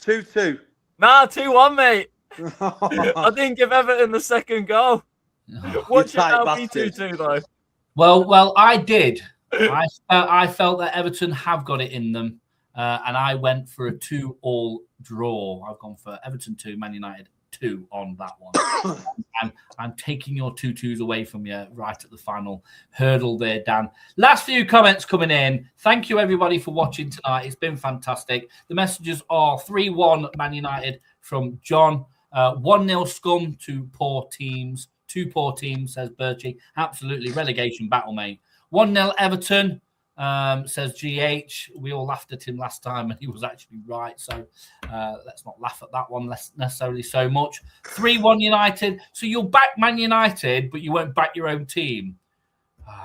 2-2. Nah, 2-1, mate. I didn't give Everton the second goal. Watch it now be 2-2 though. Well, I did. I felt that Everton have got it in them, and I went for a 2-2 draw. I've gone for Everton 2, Man United 2 on that one. I'm taking your 2-2s away from you right at the final hurdle there, Dan. Last few comments coming in. Thank you, everybody, for watching tonight. It's been fantastic. The messages are 3-1 Man United from John, 1-0 scum to poor teams. 2 poor teams, says Birchie. Absolutely. Relegation battle, mate. 1-0 Everton, says GH. We all laughed at him last time, and he was actually right. So let's not laugh at that one necessarily so much. 3-1 United. So you'll back Man United, but you won't back your own team.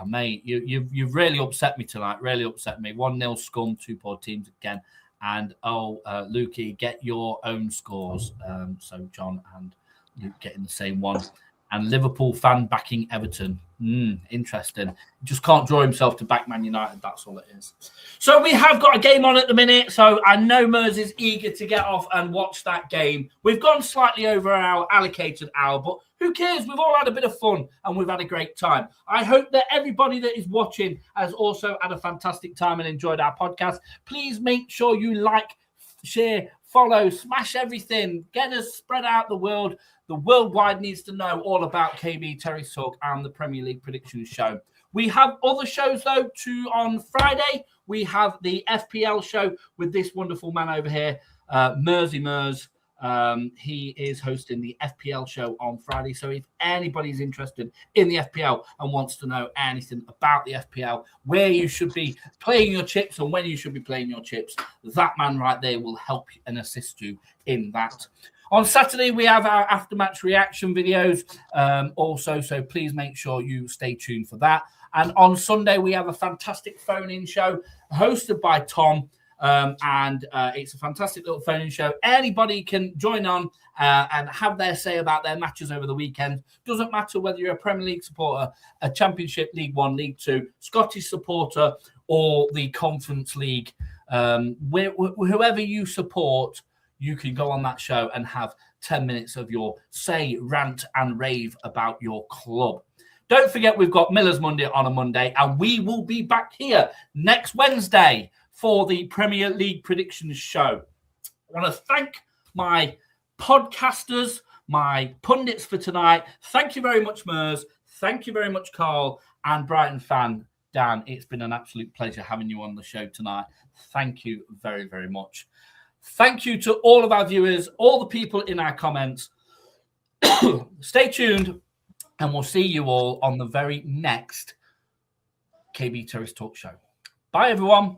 Mate, you've really upset me tonight. Really upset me. 1-0 scum, 2 poor teams again. And, Lukey, get your own scores. So John and Luke getting the same one. And Liverpool fan backing Everton. Interesting. Just can't draw himself to back Man United. That's all it is. So we have got a game on at the minute. So I know Mers is eager to get off and watch that game. We've gone slightly over our allocated hour, but who cares? We've all had a bit of fun and we've had a great time. I hope that everybody that is watching has also had a fantastic time and enjoyed our podcast. Please make sure you like, share, follow, smash everything. Get us spread out the world. The worldwide needs to know all about KB Terrace Talk and the Premier League Predictions Show. We have other shows, though, too. On Friday, we have the FPL show with this wonderful man over here, Mersey Mers. He is hosting the FPL show on Friday. So if anybody's interested in the FPL and wants to know anything about the FPL, where you should be playing your chips and when you should be playing your chips, that man right there will help and assist you in that. On Saturday, we have our after-match reaction videos also, so please make sure you stay tuned for that. And on Sunday, we have a fantastic phone-in show hosted by Tom, and it's a fantastic little phone-in show. Anybody can join on and have their say about their matches over the weekend. Doesn't matter whether you're a Premier League supporter, a Championship, League One, League Two, Scottish supporter, or the Conference League. Whoever you support, you can go on that show and have 10 minutes of your say, rant, and rave about your club. Don't forget, we've got Miller's Monday on a Monday, and we will be back here next Wednesday for the Premier League predictions show. I want to thank my podcasters, my pundits for tonight. Thank you very much, Mers. Thank you very much, Carl, and Brighton fan Dan. It's been an absolute pleasure having you on the show tonight. Thank you very, very much. Thank you to all of our viewers, all the people in our comments. Stay tuned, and we'll see you all on the very next KB Terrace Talk show. Bye, everyone.